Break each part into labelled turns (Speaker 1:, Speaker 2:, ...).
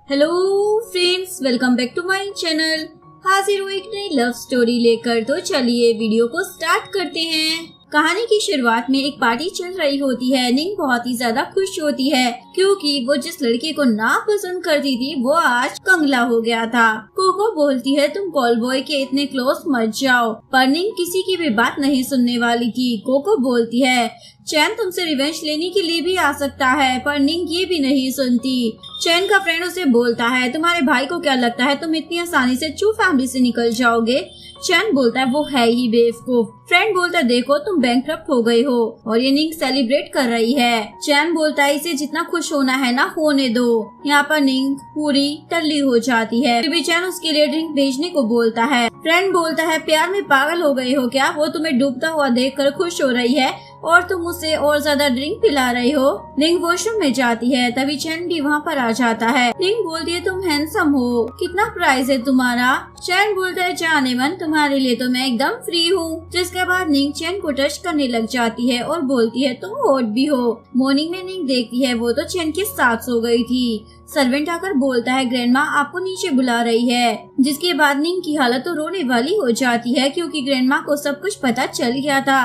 Speaker 1: Hello friends, welcome back to my channel. हाजिर हूँ एक नई लव स्टोरी लेकर। तो चलिए वीडियो को स्टार्ट करते हैं। कहानी की शुरुआत में एक पार्टी चल रही होती है। निंग बहुत ही ज्यादा खुश होती है क्योंकि वो जिस लड़के को ना पसंद करती थी वो आज कंगला हो गया था। कोको बोलती है तुम कॉल बॉय के इतने क्लोज मत जाओ, पर निंग किसी की भी बात नहीं सुनने वाली थी। कोको बोलती है चैन तुमसे रिवेंज लेने के लिए भी आ सकता है, पर निंग ये भी नहीं सुनती। चैन का फ्रेंड उसे बोलता है तुम्हारे भाई को क्या लगता है तुम इतनी आसानी से चू फैमिली से निकल जाओगे। चैन बोलता है वो है ही बेवकूफ। फ्रेंड बोलता है देखो तुम बैंकक्रप्ट हो गए हो और ये निंग सेलिब्रेट कर रही है। चैन बोलता है इसे जितना खुश होना है ना होने दो। यहाँ पर निंग पूरी टल्ली हो जाती है। फिर भी चैन उसके लिए ड्रिंक भेजने को बोलता है। फ्रेंड बोलता है प्यार में पागल हो गए हो क्या, वो तुम्हें डूबता हुआ देखकर खुश हो रही है और तुम उसे और ज्यादा ड्रिंक पिला रही हो। निंग वॉशरूम में जाती है, तभी चैन भी वहाँ पर आ जाता है। निंग बोलती है तुम हैंडसम हो, कितना प्राइस है तुम्हारा। चैन बोलता है जाने मन तुम्हारे लिए तो मैं एकदम फ्री हूँ। जिसके बाद निंग चैन को टच करने लग जाती है और बोलती है तुम हॉट भी हो। मॉर्निंग में निंग देखती है वो तो चैन के साथ सो गई थी। सर्वेंट आकर बोलता है ग्रैंडमा आपको नीचे बुला रही है। जिसके बाद निंग की हालत तो रोने वाली हो जाती है क्योंकि ग्रैंडमा को सब कुछ पता चल गया था।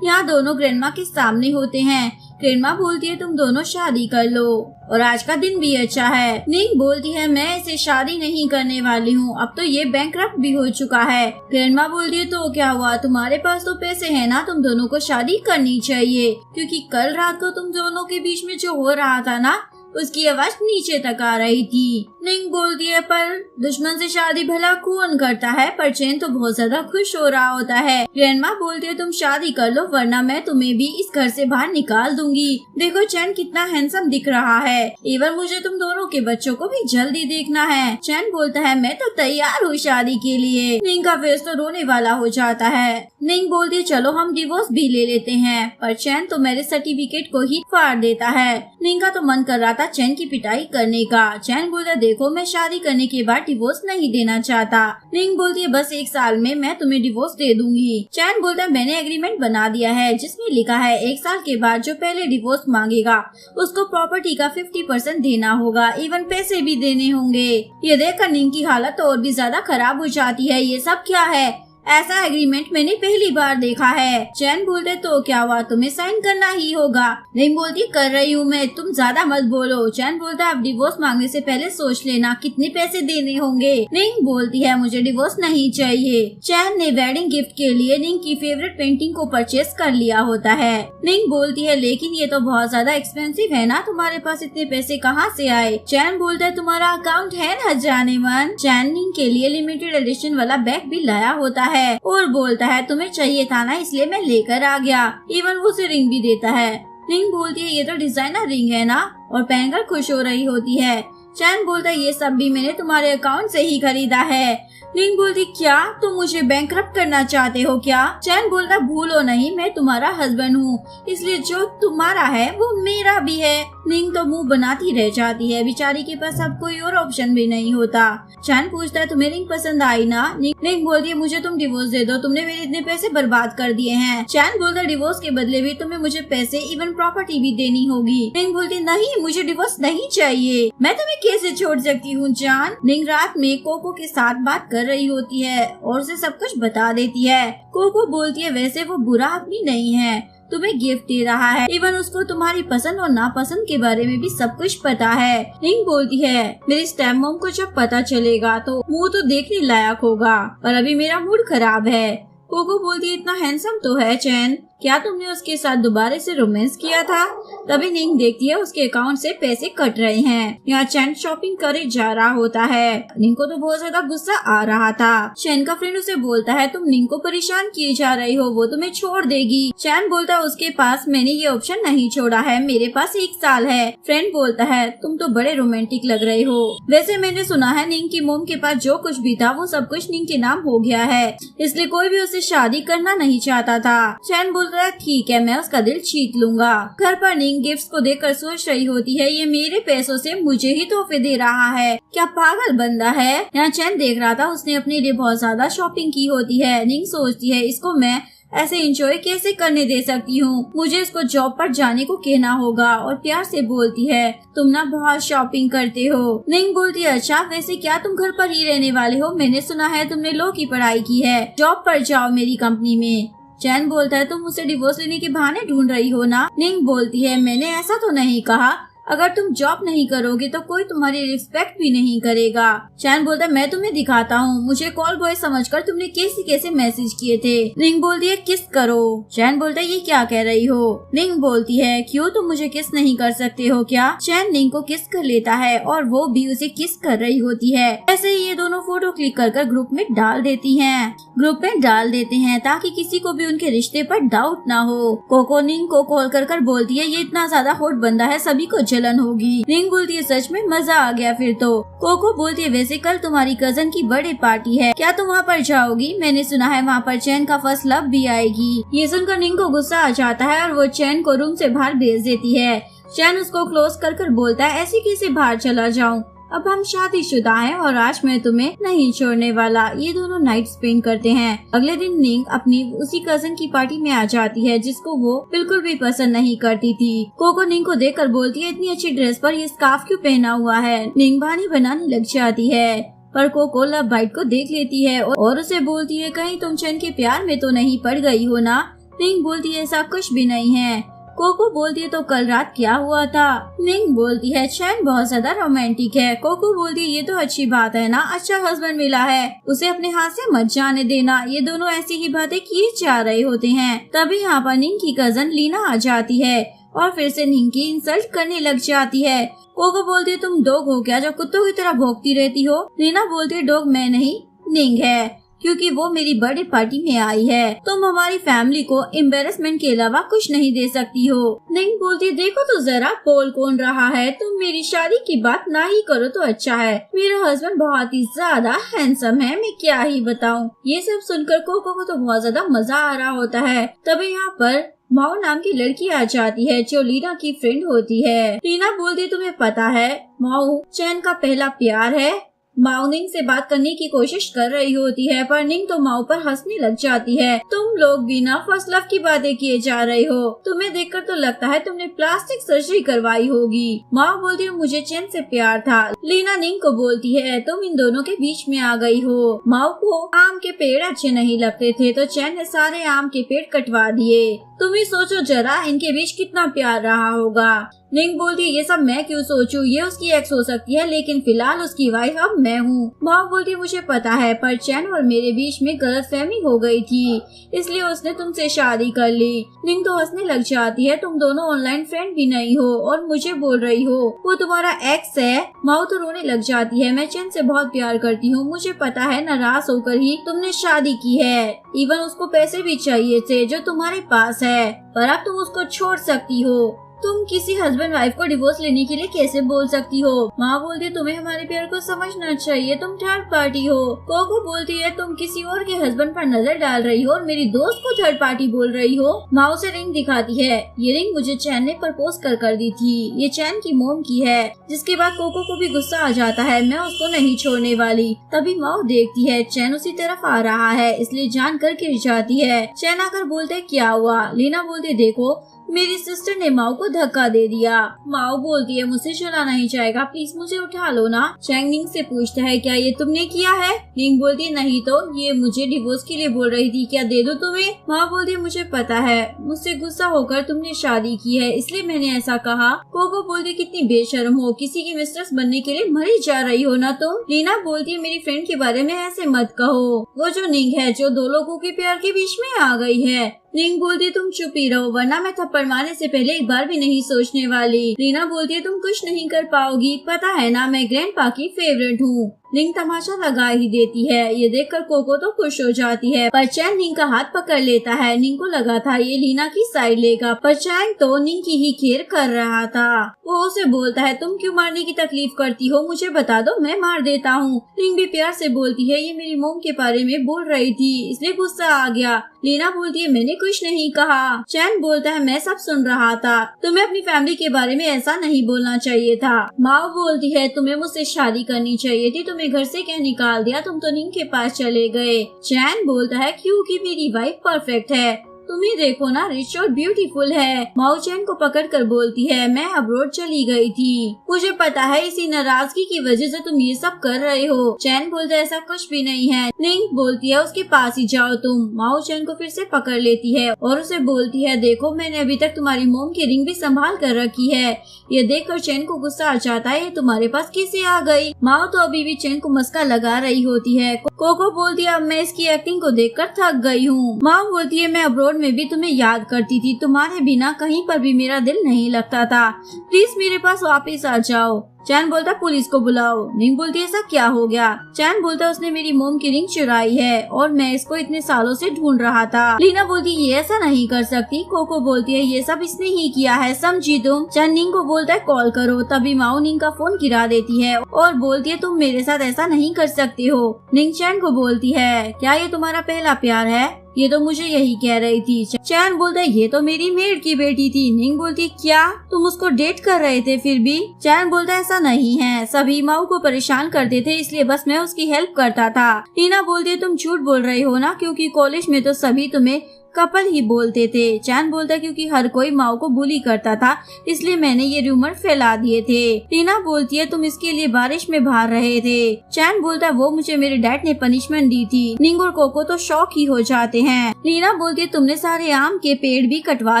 Speaker 1: यहाँ दोनों ग्रैंडमा के सामने होते हैं। ग्रैंडमा बोलती है तुम दोनों शादी कर लो और आज का दिन भी अच्छा है। निंग बोलती है मैं इसे शादी नहीं करने वाली हूँ, अब तो ये बैंकक्रप्ट भी हो चुका है। ग्रैंडमा बोलती है तो क्या हुआ, तुम्हारे पास तो पैसे है ना, तुम दोनों को शादी करनी चाहिए क्योंकि कल रात को तुम दोनों के बीच में जो हो रहा था ना उसकी आवाज नीचे तक आ रही थी। निंग बोलती है पर दुश्मन से शादी भला कौन करता है, पर चैन तो बहुत ज्यादा खुश हो रहा होता है। ग्रैंडमा बोलती है तुम शादी कर लो वरना मैं तुम्हें भी इस घर से बाहर निकाल दूंगी। देखो चैन कितना हैंडसम दिख रहा है, एवं मुझे तुम दोनों के बच्चों को भी जल्दी देखना है। चैन बोलता है मैं तो तैयार हूँ शादी के लिए। निंग का फेस तो रोने वाला हो जाता है। निंग बोलती है चलो हम डिवोर्स भी ले लेते हैं, पर चैन तो मेरे सर्टिफिकेट को ही फाड़ देता है। निंग का तो मन कर रहा था चैन की पिटाई करने का। चैन बोलता देखो मैं शादी करने के बाद डिवोर्स नहीं देना चाहता। निंग बोलती है बस 1 साल में मैं तुम्हें डिवोर्स दे दूंगी। चैन बोलता है मैंने एग्रीमेंट बना दिया है जिसमें लिखा है 1 साल के बाद जो पहले डिवोर्स मांगेगा उसको प्रॉपर्टी का 50% देना होगा, इवन पैसे भी देने होंगे। ये देखकर निंग की हालत और भी ज्यादा खराब हो जाती है। ये सब क्या है, ऐसा एग्रीमेंट मैंने पहली बार देखा है। चैन बोलते तो क्या हुआ तुम्हें साइन करना ही होगा। निंग बोलती कर रही हूँ मैं, तुम ज्यादा मत बोलो। चैन बोलता है अब डिवोर्स मांगने से पहले सोच लेना कितने पैसे देने होंगे। निंग बोलती है मुझे डिवोर्स नहीं चाहिए। चैन ने वेडिंग गिफ्ट के लिए निंग की फेवरेट पेंटिंग को परचेस कर लिया होता है। निंग बोलती है लेकिन ये तो बहुत ज्यादा एक्सपेंसिव है ना, तुम्हारे पास इतने पैसे कहाँ से आए। चैन बोलता है तुम्हारा अकाउंट है न जाने मन। चैन निंग के लिए लिमिटेड एडिशन वाला बैग भी लाया होता है और बोलता है तुम्हें चाहिए था ना इसलिए मैं लेकर आ गया। इवन वो उसे रिंग भी देता है। निंग बोलती है ये तो डिजाइनर रिंग है ना, और पहनकर खुश हो रही होती है। चैन बोलता है ये सब भी मैंने तुम्हारे अकाउंट से ही खरीदा है। निंग बोलती क्या तुम मुझे बैंकक्रप्ट करना चाहते हो क्या। चैन बोलता भूलो नहीं मैं तुम्हारा हस्बैंड हूँ, इसलिए जो तुम्हारा है वो मेरा भी है। निंग तो मुंह बनाती रह जाती है, बेचारी के पास अब कोई और ऑप्शन भी नहीं होता। चैन पूछता है तुम्हें रिंग पसंद आई ना। निंग बोलती है मुझे तुम डिवोर्स दे दो, तुमने मेरे इतने पैसे बर्बाद कर दिए हैं। चैन बोलता है डिवोर्स के बदले भी तुम्हें मुझे पैसे इवन प्रॉपर्टी भी देनी होगी। निंग बोलती नहीं मुझे डिवोर्स नहीं चाहिए, मैं तुम्हें कैसे छोड़ सकती हूँ जान। निंग रात में कोको के साथ बात कर रही होती है और उसे सब कुछ बता देती है। कोको बोलती है वैसे वो बुरा आदमी नहीं है, तुम्हें गिफ्ट दे रहा है, इवन उसको तुम्हारी पसंद और नापसंद के बारे में भी सब कुछ पता है। निंग बोलती है मेरी स्टेप मॉम को जब पता चलेगा तो वो तो देखने लायक होगा, पर अभी मेरा मूड खराब है। कोको बोलती है इतना हैंडसम तो है चैन, क्या तुमने उसके साथ दोबारा से रोमांस किया था। तभी निंग देखती है उसके अकाउंट से पैसे कट रहे हैं। यहाँ चैन शॉपिंग करे जा रहा होता है। निंग को तो बहुत ज्यादा गुस्सा आ रहा था। चैन का फ्रेंड उसे बोलता है तुम निंग को परेशान किए जा रही हो, वो तुम्हें छोड़ देगी। चैन बोलता है उसके पास मैंने ये ऑप्शन नहीं छोड़ा है, मेरे पास 1 साल है। फ्रेंड बोलता है तुम तो बड़े रोमांटिक लग रहे हो, वैसे मैंने सुना है निंग की मोम के पास जो कुछ भी था वो सब कुछ निंग के नाम हो गया है, इसलिए कोई भी उसे शादी करना नहीं चाहता था। चैन बोलता है ठीक है मैं उसका दिल जीत लूंगा। घर पर निंग गिफ्ट्स को देखकर सोच रही होती है ये मेरे पैसों से मुझे ही तोहफे दे रहा है, क्या पागल बंदा है। यहाँ चैन देख रहा था उसने अपने लिए बहुत ज्यादा शॉपिंग की होती है। निंग सोचती है इसको मैं ऐसे एंजॉय कैसे करने दे सकती हूँ? मुझे इसको जॉब पर जाने को कहना होगा। और प्यार से बोलती है, तुम ना बहुत शॉपिंग करते हो। निंग बोलती है, अच्छा वैसे क्या तुम घर पर ही रहने वाले हो? मैंने सुना है तुमने लॉ की पढ़ाई की है, जॉब पर जाओ मेरी कंपनी में। चैन बोलता है, तुम मुझसे डिवोर्स लेने के बहाने ढूंढ रही हो ना? निंग बोलती है, मैंने ऐसा तो नहीं कहा। अगर तुम जॉब नहीं करोगे तो कोई तुम्हारी रिस्पेक्ट भी नहीं करेगा। चैन बोलता है, मैं तुम्हें दिखाता हूँ। मुझे कॉल बॉय समझकर तुमने कैसे कैसे मैसेज किए थे। निंग बोलती है, किस करो। चैन बोलता है, ये क्या कह रही हो? निंग बोलती है, क्यों तुम मुझे किस नहीं कर सकते हो क्या? चैन निंग को किस कर लेता है और वो भी उसे किस कर रही होती है। ऐसे ही ये दोनों फोटो क्लिक कर ग्रुप में डाल देती है। ग्रुप में डाल देते हैं ताकि किसी को भी उनके रिश्ते पर डाउट ना हो। कोको निंग को कॉल कर बोलती है, ये इतना ज्यादा हॉट बंदा है, सभी को जलन होगी। निंग बोलती है, सच में मजा आ गया फिर तो। कोको बोलती है, वैसे कल तुम्हारी कजन की बर्थडे पार्टी है, क्या तुम वहाँ पर जाओगी? मैंने सुना है वहाँ पर चैन का फर्स्ट लव भी आएगी। ये सुनकर निंग को गुस्सा आ जाता है और वो चैन को रूम से बाहर भेज देती है। चैन उसको क्लोज कर बोलता है, ऐसे कैसे बाहर चला जाऊँ? अब हम शादीशुदा हैं और आज मैं तुम्हें नहीं छोड़ने वाला। ये दोनों नाइट स्पेंड करते हैं। अगले दिन निंग अपनी उसी कजन की पार्टी में आ जाती है जिसको वो बिल्कुल भी पसंद नहीं करती थी। कोको निंग को देखकर बोलती है, इतनी अच्छी ड्रेस पर ये स्कार्फ क्यों पहना हुआ है? निंग बहाने बनाने लग जाती है पर कोको लव बाइट को देख लेती है और उसे बोलती है, कहीं तुम चैन के प्यार में तो नहीं पड़ गई हो ना? निंग बोलती है, ऐसा कुछ भी नहीं है। कोको बोलती है, तो कल रात क्या हुआ था? निंग बोलती है, चैन बहुत ज्यादा रोमांटिक है। कोको बोलती है, ये तो अच्छी बात है ना, अच्छा हस्बैंड मिला है, उसे अपने हाथ से मत जाने देना। ये दोनों ऐसी ही बातें किए जा रहे होते हैं। तभी यहाँ पर निंग की कजन लीना आ जाती है और फिर से निंग की इंसल्ट करने लग जाती है। कोको बोलती है, तुम डॉग हो क्या जो कुत्तों की तरह भौंकती रहती हो? लीना बोलती है, डॉग मैं नहीं निंग है, क्योंकि वो मेरी बर्थडे पार्टी में आई है। तुम हमारी फैमिली को एम्बेरसमेंट के अलावा कुछ नहीं दे सकती हो। निंग बोलती है, देखो तो जरा बोल कौन रहा है, तुम मेरी शादी की बात ना ही करो तो अच्छा है। मेरा हस्बैंड बहुत ही ज्यादा हैंडसम है, मैं क्या ही बताऊं। ये सब सुनकर कोको को तो बहुत ज्यादा मजा आ रहा होता है। तभी यहाँ पर माओ नाम की लड़की आ जाती है जो लीना की फ्रेंड होती है। लीना बोलती है, तुम्हें पता है माओ चैन का पहला प्यार है। माओ निंग से बात करने की कोशिश कर रही होती है पर निंग तो माओ पर हंसने लग जाती है। तुम लोग भी ना फर्स्ट लव की बातें किए जा रहे हो, तुम्हें देखकर तो लगता है तुमने प्लास्टिक सर्जरी करवाई होगी। माओ बोलती है, मुझे चैन से प्यार था। लीना निंग को बोलती है, तुम इन दोनों के बीच में आ गई हो। माओ को आम के पेड़ अच्छे नहीं लगते थे तो चैन ने सारे आम के पेड़ कटवा दिए। तुम ही सोचो जरा इनके बीच कितना प्यार रहा होगा। निंग बोलती है, ये सब मैं क्यों सोचूं, ये उसकी एक्स हो सकती है लेकिन फिलहाल उसकी वाइफ अब मैं हूँ। माँ बोलती है, मुझे पता है पर चैन और मेरे बीच में गलतफहमी हो गई थी इसलिए उसने तुमसे शादी कर ली। निंग तो हंसने लग जाती है, तुम दोनों ऑनलाइन फ्रेंड भी नहीं हो और मुझे बोल रही हो वो तुम्हारा एक्स है। माँ तो रोने लग जाती है, मैं चैन से बहुत प्यार करती हूँ, मुझे पता है नाराज होकर ही तुमने शादी की है। इवन उसको पैसे भी चाहिए थे जो तुम्हारे पास है पर अब तुम उसको छोड़ सकती हो। तुम किसी हस्बैंड वाइफ को डिवोर्स लेने के लिए कैसे बोल सकती हो? माँ बोलती है, तुम्हें हमारे प्यार को समझना चाहिए, तुम थर्ड पार्टी हो। कोको बोलती है, तुम किसी और के हस्बैंड पर नजर डाल रही हो और मेरी दोस्त को थर्ड पार्टी बोल रही हो। माँ उसे रिंग दिखाती है, ये रिंग मुझे चैन ने प्रपोज कर दी थी, ये चैन की मोम की है। जिसके बाद कोको को भी गुस्सा आ जाता है, मैं उसको नहीं छोड़ने वाली। तभी माँ देखती है चैन उसी तरफ आ रहा है इसलिए जान कर गिर जाती है। चैन आकर बोलते, क्या हुआ? लीना बोलती, देखो मेरी सिस्टर ने माओ को धक्का दे दिया। माओ बोलती है, मुझसे चला नहीं जाएगा, प्लीज मुझे उठा लो ना। चैंग निंग से पूछता है, क्या ये तुमने किया है? निंग बोलती है, नहीं तो ये मुझे डिवोर्स के लिए बोल रही थी, क्या दे दो तुम्हें? माँ बोलती है, मुझे पता है मुझसे गुस्सा होकर तुमने शादी की है इसलिए मैंने ऐसा कहा। कोको बोलती, कितनी बेशर्म हो, किसी की मिस्ट्रेस बनने के लिए मरी जा रही हो ना तुम। लीना बोलती है, मेरी फ्रेंड के बारे में ऐसे मत कहो, वो जो निंग है जो दो लोगों के प्यार के बीच में आ गई है। निंग बोलती है, तुम चुप ही रहो वरना मैं थप्पड़ मारने से पहले एक बार भी नहीं सोचने वाली। लीना बोलती है, तुम कुछ नहीं कर पाओगी, पता है ना मैं ग्रैंडपा की फेवरेट हूँ। निंग तमाशा लगा ही देती है। ये देखकर कोको तो खुश हो जाती है पर चैन निंग का हाथ पकड़ लेता है। निंग को लगा था ये लीना की साइड लेगा पर चैन तो निंग की ही केयर कर रहा था। वो उसे बोलता है, तुम क्यों मारने की तकलीफ करती हो, मुझे बता दो मैं मार देता हूँ। निंग भी प्यार से बोलती है, ये मेरी मोम के बारे में बोल रही थी इसलिए गुस्सा आ गया। लीना बोलती है, मैंने कुछ नहीं कहा। चैन बोलता है, मैं सब सुन रहा था, तुम्हें अपनी फैमिली के बारे में ऐसा नहीं बोलना चाहिए था। माँ बोलती है, तुम्हें मुझसे शादी करनी चाहिए थी, तुम्हें तुम्हें घर से क्या निकाल दिया, तुम तो निंग के पास चले गए। चैन बोलता है क्योंकि मेरी वाइफ परफेक्ट है, तुम्हें देखो ना, रिच और ब्यूटीफुल है। माओ चैन को पकड़ कर बोलती है मैं अब्रॉड चली गई थी, मुझे पता है इसी नाराजगी की वजह से तुम ये सब कर रहे हो। चैन बोलता है ऐसा कुछ भी नहीं है। निंग बोलती है उसके पास ही जाओ तुम। माओ चैन को फिर से पकड़ लेती है और उसे बोलती है देखो मैंने अभी तक तुम्हारी मोम की रिंग भी संभाल कर रखी है। ये देखकर चैन को गुस्सा आ जाता है, ये तुम्हारे पास कैसे आ गई। माओ तो अभी भी चैन को मस्का लगा रही होती है। कोको बोलती है अब मैं इसकी एक्टिंग को देखकर थक गई हूँ। माओ बोलती है मैं अब्रॉड में भी तुम्हें याद करती थी, तुम्हारे बिना कहीं पर भी मेरा दिल नहीं लगता था, प्लीज मेरे पास वापस आ जाओ। चैन बोलता पुलिस को बुलाओ। निंग बोलती है ऐसा क्या हो गया। चैन बोलता उसने मेरी मोम की रिंग चुराई है और मैं इसको इतने सालों से ढूंढ रहा था। लीना बोलती ये ऐसा नहीं कर सकती। कोको बोलती है ये सब इसने ही किया है, समझी तुम। चैन निंग को बोलता है कॉल करो। तभी माओ निंग का फोन गिरा देती है और बोलती है तुम मेरे साथ ऐसा नहीं कर सकते हो। निंग चैन को बोलती है क्या ये तुम्हारा पहला प्यार है, ये तो मुझे यही कह रही थी। चैन बोलता है ये तो मेरी मेड की बेटी थी। निंग बोलती क्या तुम उसको डेट कर रहे थे फिर भी। चैन बोलता है ऐसा नहीं है, सभी माऊ को परेशान करते थे इसलिए बस मैं उसकी हेल्प करता था। टीना बोलती है तुम झूठ बोल रही हो ना, क्योंकि कॉलेज में तो सभी तुम्हें कपल ही बोलते थे। चैन बोलता है क्योंकि हर कोई माओ को बुली करता था इसलिए मैंने ये रूमर फैला दिए थे। टीना बोलती है तुम इसके लिए बारिश में बाहर रहे थे। चैन बोलता है वो मुझे मेरे डैड ने पनिशमेंट दी थी। निंग और कोको तो शौक ही हो जाते हैं। टीना बोलती है तुमने सारे आम के पेड़ भी कटवा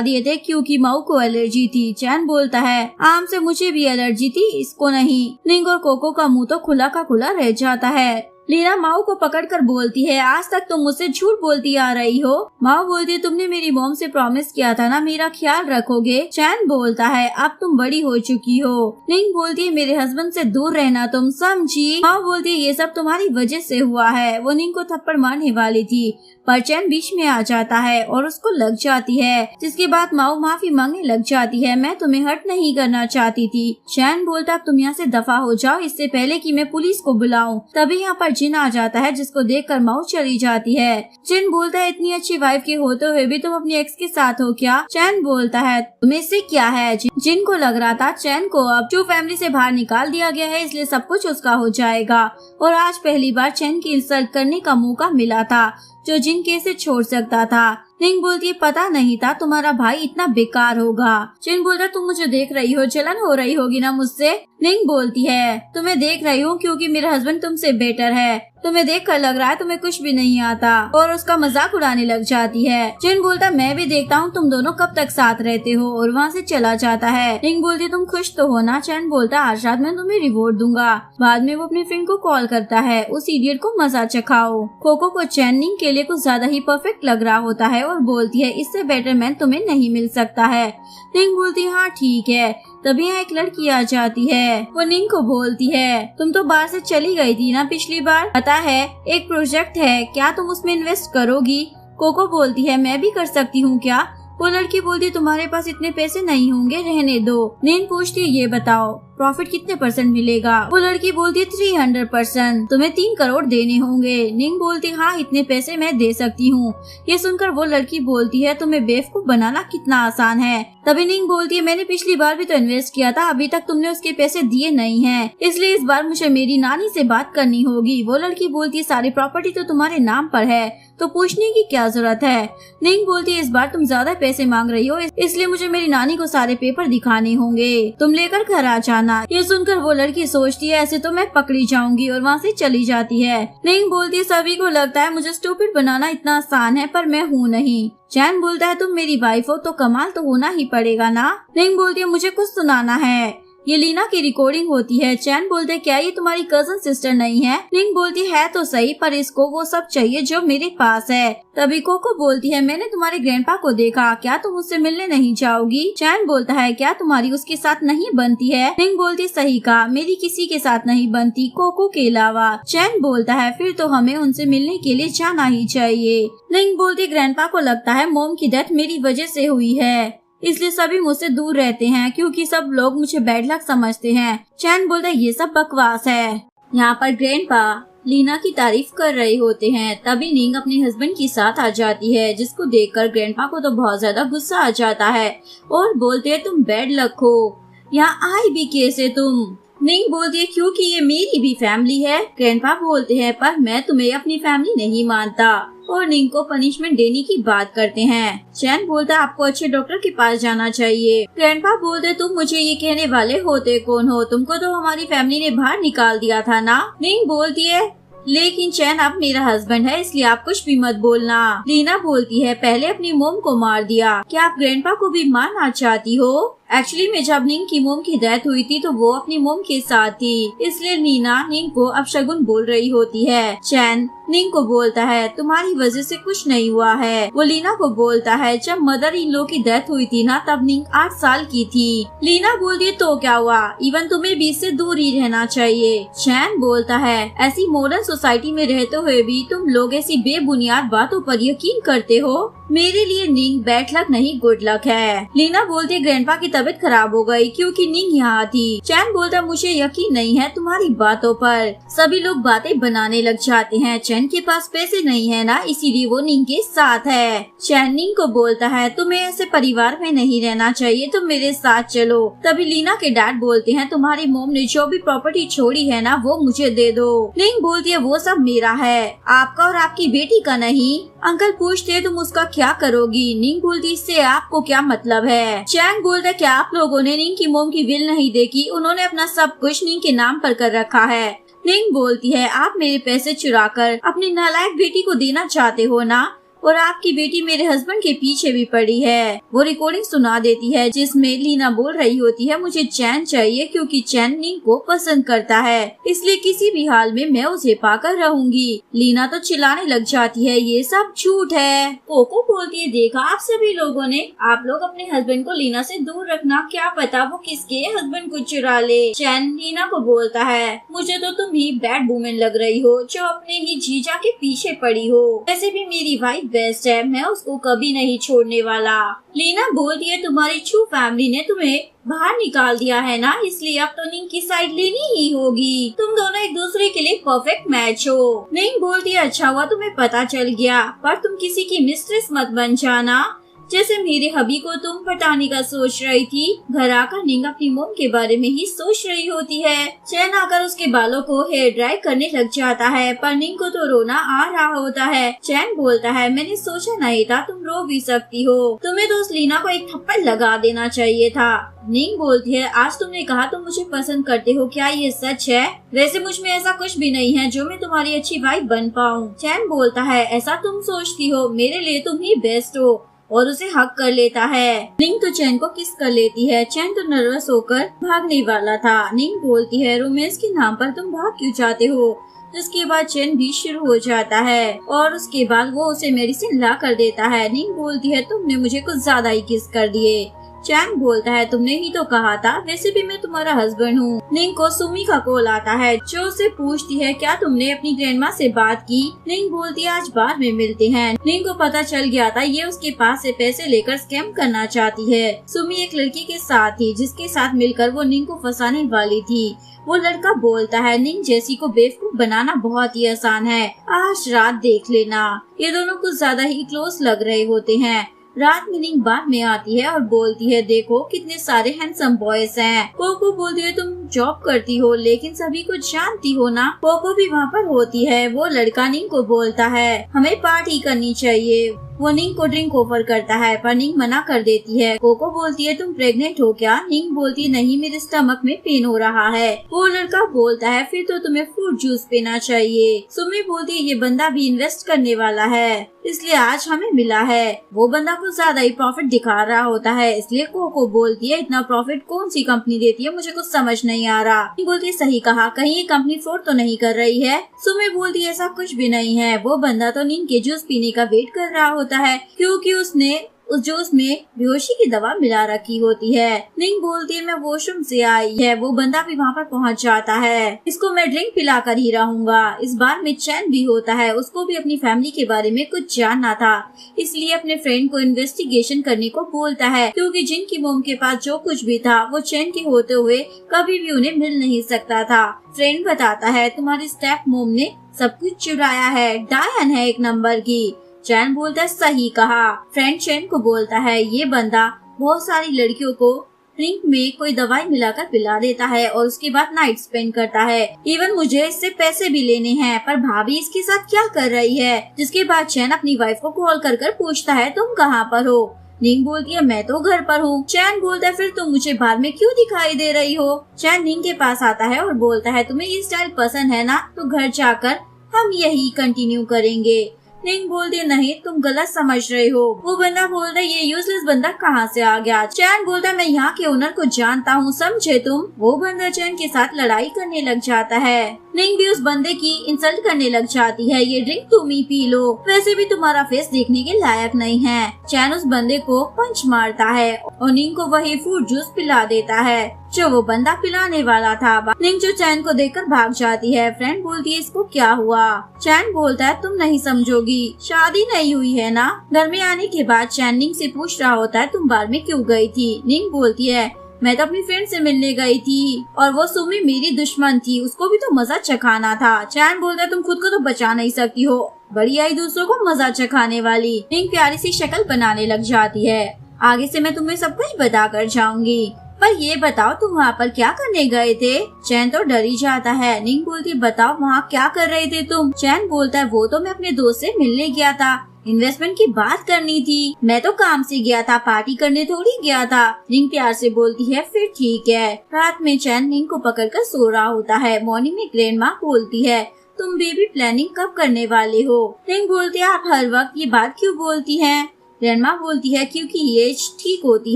Speaker 1: दिए थे क्योंकि माओ को एलर्जी थी। चैन बोलता है आम से मुझे भी एलर्जी थी, इसको नहीं। निंग और कोको का मुँह तो खुला का खुला रह जाता है। लीना माओ को पकड़कर बोलती है आज तक तुम मुझसे झूठ बोलती आ रही हो। माओ बोलती है तुमने मेरी मॉम से प्रॉमिस किया था ना मेरा ख्याल रखोगे। चैन बोलता है अब तुम बड़ी हो चुकी हो। निंग बोलती है मेरे हस्बैंड से दूर रहना तुम, समझी। माओ बोलती है ये सब तुम्हारी वजह से हुआ है। वो निंग को थप्पड़ मारने वाली थी पर चैन बीच में आ जाता है और उसको लग जाती है, जिसके बाद माओ माफी मांगने लग जाती है मैं तुम्हें हर्ट नहीं करना चाहती थी। चैन बोलता अब तुम यहाँ से दफा हो जाओ इससे पहले कि मैं पुलिस को बुलाऊं। तभी यहाँ पर जिन आ जाता है जिसको देखकर माओ चली जाती है। जिन बोलता है इतनी अच्छी वाइफ के होते हुए भी तुम अपनी एक्स के साथ हो क्या। चैन बोलता है तुम्हें से क्या है। जिन को लग रहा था चैन को अब जो फैमिली से बाहर निकाल दिया गया है इसलिए सब कुछ उसका हो जाएगा और आज पहली बार चैन की इंसल्ट करने का मौका मिला था जो जिन कैसे छोड़ सकता था। निंग बोलती है पता नहीं था तुम्हारा भाई इतना बेकार होगा। जिन बोलता तुम मुझे देख रही हो, जलन हो रही होगी ना मुझसे। निंग बोलती है तुम्हें देख रही हूँ क्योंकि मेरा हस्बैंड तुमसे बेटर है, तुम्हें देख कर लग रहा है तुम्हें कुछ भी नहीं आता और उसका मजाक उड़ाने लग जाती है। जिन बोलता मैं भी देखता हूँ तुम दोनों कब तक साथ रहते हो और वहाँ से चला जाता है। निंग बोलती तुम खुश तो हो ना। चैन बोलता आज रात मैं तुम्हें रिवॉर्ड दूंगा। बाद में वो अपने फ्रेंड को कॉल करता है उस इडियट को मजा चखाओ। कोको को चैन निंग के लिए कुछ ज्यादा ही परफेक्ट लग रहा होता है और बोलती है इससे बेटर मैन तुम्हें नहीं मिल सकता है। निंग बोलती है हाँ ठीक है। तभी यहाँ एक लड़की आ जाती है। वो निंग को बोलती है तुम तो बाहर से चली गई थी ना पिछली बार, पता है एक प्रोजेक्ट है क्या तुम उसमें इन्वेस्ट करोगी। कोको बोलती है मैं भी कर सकती हूँ क्या। वो लड़की बोलती है तुम्हारे पास इतने पैसे नहीं होंगे, रहने दो। निंग पूछती है ये बताओ प्रॉफिट कितने % मिलेगा। वो लड़की बोलती है 300%, तुम्हें 3 करोड़ देने होंगे। निंग बोलती है हाँ इतने पैसे मैं दे सकती हूँ। ये सुनकर वो लड़की बोलती है तुम्हें बेवकूफ बनाना कितना आसान है। तभी निंग बोलती है मैंने पिछली बार भी तो इन्वेस्ट किया था, अभी तक तुमने उसके पैसे दिए नहीं है, इसलिए इस बार मुझे मेरी नानी से बात करनी होगी। वो लड़की बोलती है सारी प्रॉपर्टी तो तुम्हारे नाम पर है तो पूछने की क्या जरूरत है। निंग बोलती है इस बार तुम ज्यादा पैसे मांग रही हो इसलिए मुझे मेरी नानी को सारे पेपर दिखाने होंगे, तुम लेकर घर आ जाना। ये सुनकर वो लड़की सोचती है ऐसे तो मैं पकड़ी जाऊंगी और वहाँ से चली जाती है। निंग बोलती है सभी को लगता है मुझे स्टूपिड बनाना इतना आसान है पर मैं हूँ नहीं। चैन बोलता है तुम मेरी वाइफ हो तो कमाल तो होना ही पड़ेगा ना। निंग बोलती है मुझे कुछ सुनाना है। ये लीना की रिकॉर्डिंग होती है। चैन बोलते क्या ये तुम्हारी कजन सिस्टर नहीं है। निंग बोलती है तो सही पर इसको वो सब चाहिए जो मेरे पास है। तभी कोको बोलती है मैंने तुम्हारे ग्रैंडपा को देखा, क्या तुम उससे मिलने नहीं जाओगी। चैन बोलता है क्या तुम्हारी उसके साथ नहीं बनती है। निंग बोलती सही कहा, मेरी किसी के साथ नहीं बनती कोको के अलावा। चैन बोलता है फिर तो हमें उनसे मिलने के लिए जाना ही चाहिए। निंग बोलती ग्रैंडपा को लगता है मॉम की डेथ मेरी वजह से हुई है इसलिए सभी मुझसे दूर रहते हैं क्योंकि सब लोग मुझे बैड लक समझते हैं। चैन बोलता है ये सब बकवास है। यहाँ पर ग्रैंडपा लीना की तारीफ कर रहे होते हैं। तभी निंग अपने हस्बैंड के साथ आ जाती है जिसको देखकर ग्रैंडपा को तो बहुत ज्यादा गुस्सा आ जाता है और बोलते हैं तुम बैड लक हो, यहाँ आई भी कैसे तुम। निंग बोलती है क्योंकि ये मेरी भी फैमिली है। ग्रैंडपा बोलते हैं पर मैं तुम्हें अपनी फैमिली नहीं मानता और निंग को पनिशमेंट देने की बात करते हैं। चैन बोलता है आपको अच्छे डॉक्टर के पास जाना चाहिए। ग्रैंडपा बोलते तुम मुझे ये कहने वाले होते कौन हो, तुमको तो हमारी फैमिली ने बाहर निकाल दिया था ना। निंग बोलती है लेकिन चैन अब मेरा हस्बैंड है इसलिए आप कुछ भी मत बोलना। लीना बोलती है पहले अपनी मोम को मार दिया, क्या आप ग्रैंडपा को भी मारना चाहती हो? एक्चुअली में जब निंग की मोम की डेथ हुई थी तो वो अपनी मोम के साथ थी, इसलिए लीना निंग को अपशगुन बोल रही होती है। चैन निंग को बोलता है तुम्हारी वजह से कुछ नहीं हुआ है। वो लीना को बोलता है जब मदर इन लॉ की डेथ हुई थी ना तब निंग 8 साल की थी। लीना बोलती है तो क्या हुआ, इवन तुम्हें भी इससे दूर ही रहना चाहिए। चैन बोलता है ऐसी मॉडर्न सोसाइटी में रहते हुए भी तुम लोग ऐसी बेबुनियाद बातों पर यकीन करते हो। मेरे लिए निंग बैड लक नहीं गुड लक है। लीना बोलती है ग्रैंडपा की तबीयत खराब हो गई क्योंकि निंग यहाँ थी। चैन बोलता मुझे यकीन नहीं है तुम्हारी बातों पर। सभी लोग बातें बनाने लग जाते हैं। चैन के पास पैसे नहीं है ना इसीलिए वो निंग के साथ है। चैन निंग को बोलता है तुम्हें ऐसे परिवार में नहीं रहना चाहिए, तुम मेरे साथ चलो। तभी लीना के डैड बोलते हैं तुम्हारी मोम ने जो भी प्रॉपर्टी छोड़ी है ना वो मुझे दे दो। निंग बोलती है वो सब मेरा है, आपका और आपकी बेटी का नहीं। अंकल पूछते तुम उसका क्या करोगी? निंग बोलती इससे आपको क्या मतलब है? चैन बोलता क्या आप लोगों ने निंग की मोम की विल नहीं देखी, उन्होंने अपना सब कुछ निंग के नाम पर कर रखा है। निंग बोलती है आप मेरे पैसे चुराकर अपनी नालायक बेटी को देना चाहते हो ना, और आपकी बेटी मेरे हस्बैंड के पीछे भी पड़ी है। वो रिकॉर्डिंग सुना देती है जिसमें लीना बोल रही होती है मुझे चैन चाहिए क्योंकि चैन निंग को पसंद करता है, इसलिए किसी भी हाल में मैं उसे पाकर रहूंगी। लीना तो चिल्लाने लग जाती है ये सब झूठ है। कोको बोलती है देखा आप सभी लोगों ने, आप लोग अपने हस्बैंड को लीना से दूर रखना, क्या पता वो किसके हस्बैंड को चुरा ले। चैन लीना को बोलता है मुझे तो तुम ही बैड वुमेन लग रही हो जो अपने ही जीजा के पीछे पड़ी हो, वैसे भी मेरी वाइफ बेस्ट है, मैं उसको कभी नहीं छोड़ने वाला। लीना बोलती है तुम्हारी छू फैमिली ने तुम्हें बाहर निकाल दिया है ना, इसलिए अब तो निंग की साइड लेनी ही होगी। तुम दोनों एक दूसरे के लिए परफेक्ट मैच हो। निंग बोलती है अच्छा हुआ तुम्हें पता चल गया, पर तुम किसी की मिस्ट्रेस मत बन जाना जैसे मेरे हबी को तुम पटाने का सोच रही थी। घर आकर निंग अपनी मोम के बारे में ही सोच रही होती है। चैन आकर उसके बालों को हेयर ड्राई करने लग जाता है पर निंग को तो रोना आ रहा होता है। चैन बोलता है मैंने सोचा नहीं था तुम रो भी सकती हो, तुम्हें तो उस लीना को एक थप्पड़ लगा देना चाहिए था। निंग बोलती है आज तुमने कहा तुम मुझे पसंद करते हो, क्या ये सच है? वैसे मुझ में ऐसा कुछ भी नहीं है जो मैं तुम्हारी अच्छी वाइफ बन पाऊँ। चैन बोलता है ऐसा तुम सोचती हो, मेरे लिए तुम ही बेस्ट हो, और उसे हक कर लेता है। निंग तो चैन को किस कर लेती है। चैन तो नर्वस होकर भागने वाला था। निंग बोलती है रोमांस के नाम पर तुम भाग क्यों जाते हो? जिसके बाद चैन भी शुरू हो जाता है और उसके बाद वो उसे मेडिसिन ला कर देता है। निंग बोलती है तुमने मुझे कुछ ज्यादा ही किस कर दिए। चैन बोलता है तुमने ही तो कहा था, वैसे भी मैं तुम्हारा हस्बैंड हूँ। निंग को सुमी का कॉल आता है जो उसे पूछती है क्या तुमने अपनी ग्रैंडमा से बात की? निंग बोलती है आज बाद में मिलते हैं। निंग को पता चल गया था ये उसके पास से पैसे लेकर स्कैम करना चाहती है। सुमी एक लड़की के साथ थी जिसके साथ मिलकर वो निंग को फंसाने वाली थी। वो लड़का बोलता है निंग जैसी को बेवकूफ बनाना बहुत ही आसान है, आज रात देख लेना। ये दोनों कुछ ज्यादा ही क्लोज लग रहे होते हैं। रात में निंग बाद में आती है और बोलती है देखो कितने सारे हैंडसम बॉयज हैं। कोको बोलती है तुम जॉब करती हो लेकिन सभी को जानती हो ना। कोको भी वहाँ पर होती है। वो लड़का निंग को बोलता है हमें पार्टी करनी चाहिए। वो निंग को ड्रिंक ऑफर करता है पर निंग मना कर देती है। कोको बोलती है तुम प्रेग्नेंट हो क्या? निंग बोलती है नहीं मेरे स्टमक में पेन हो रहा है। वो लड़का बोलता है फिर तो तुम्हें फ्रूट जूस पीना चाहिए। सुमी बोलती है ये बंदा भी इन्वेस्ट करने वाला है इसलिए आज हमें मिला है। वो बंदा कुछ ज्यादा ही प्रॉफिट दिखा रहा होता है इसलिए कोको बोलती है इतना प्रॉफिट कौन सी कंपनी देती है, मुझे कुछ समझ नहीं आ रहा। निंग बोलती है सही कहा, कहीं ये कंपनी फ्रॉड तो नहीं कर रही है। सुमी बोलती है ऐसा कुछ भी नहीं है। वो बंदा तो निंग के जूस पीने का वेट कर रहा होता है क्योंकि उसने उस जूस में बेहोशी की दवा मिला रखी होती है। निंग बोलती है मैं वॉशरूम से आई है। वो बंदा भी वहाँ पर पहुँच जाता है। इसको मैं ड्रिंक पिला कर ही रहूंगा। इस बार में चैन भी होता है, उसको भी अपनी फैमिली के बारे में कुछ जानना था इसलिए अपने फ्रेंड को इन्वेस्टिगेशन करने को बोलता है क्योंकि जिनकी मोम के पास जो कुछ भी था वो चैन के होते हुए कभी भी उन्हें मिल नहीं सकता था। फ्रेंड बताता है तुम्हारी स्टेप मोम ने सब कुछ चुराया है, डायन है एक नंबर की। चैन बोलता है सही कहा। फ्रेंड चैन को बोलता है ये बंदा बहुत सारी लड़कियों को ड्रिंक में कोई दवाई मिलाकर पिला देता है और उसके बाद नाइट स्पेंड करता है। इवन मुझे इससे पैसे भी लेने हैं, पर भाभी इसके साथ क्या कर रही है। जिसके बाद चैन अपनी वाइफ को कॉल कर कर पूछता है तुम कहाँ पर हो। निंग बोलती है मैं तो घर पर हूँ। चैन बोलता है फिर तुम मुझे बाहर में क्यों दिखाई दे रही हो। चैन निंग के पास आता है और बोलता है तुम्हें ये स्टाइल पसंद है ना, तो घर जाकर हम यही कंटिन्यू करेंगे। निंग बोलती है नहीं तुम गलत समझ रहे हो। वो बंदा बोलता है ये यूजलेस बंदा कहाँ से आ गया। चैन बोलता है मैं यहाँ के ओनर को जानता हूँ, समझे तुम। वो बंदा चैन के साथ लड़ाई करने लग जाता है। निंग भी उस बंदे की इंसल्ट करने लग जाती है, ये ड्रिंक तुम ही पी लो, वैसे भी तुम्हारा फेस देखने के लायक नहीं है। चैन उस बंदे को पंच मारता है और निंग को वही फ्रूट जूस पिला देता है जो वो बंदा पिलाने वाला था। निंग जो चैन को देखकर भाग जाती है। फ्रेंड बोलती है इसको क्या हुआ। चैन बोलता है तुम नहीं समझोगी, शादी नहीं हुई है ना। घर में आने के बाद चैन निंग से पूछ रहा होता है तुम बार में क्यों गई थी। निंग बोलती है मैं तो अपनी फ्रेंड से मिलने गई थी और वो सुमी मेरी दुश्मन थी, उसको भी तो मजा चखाना था। चैन बोलता है तुम खुद को तो बचा नहीं सकती हो, बड़ी आई दूसरों को मजा चखाने वाली। निंग प्यारी सी शक्ल बनाने लग जाती है, आगे से मैं तुम्हें सब कुछ बता कर जाऊंगी, पर ये बताओ तुम वहाँ पर क्या करने गए थे। चैन तो डर ही जाता है। निंग बोलती बताओ वहाँ क्या कर रहे थे तुम। चैन बोलता है वो तो मैं अपने दोस्त से मिलने गया था, इन्वेस्टमेंट की बात करनी थी, मैं तो काम से गया था, पार्टी करने थोड़ी गया था। निंग प्यार से बोलती है फिर ठीक है। रात में चैन निंग को पकड़कर सो रहा होता है। मॉर्निंग में ग्रैंडमा बोलती है तुम बेबी प्लानिंग कब करने वाले हो। निंग बोलती है आप हर वक्त ये बात क्यों बोलती हैं। ग्रैंडमा बोलती है क्योंकि ये ठीक होती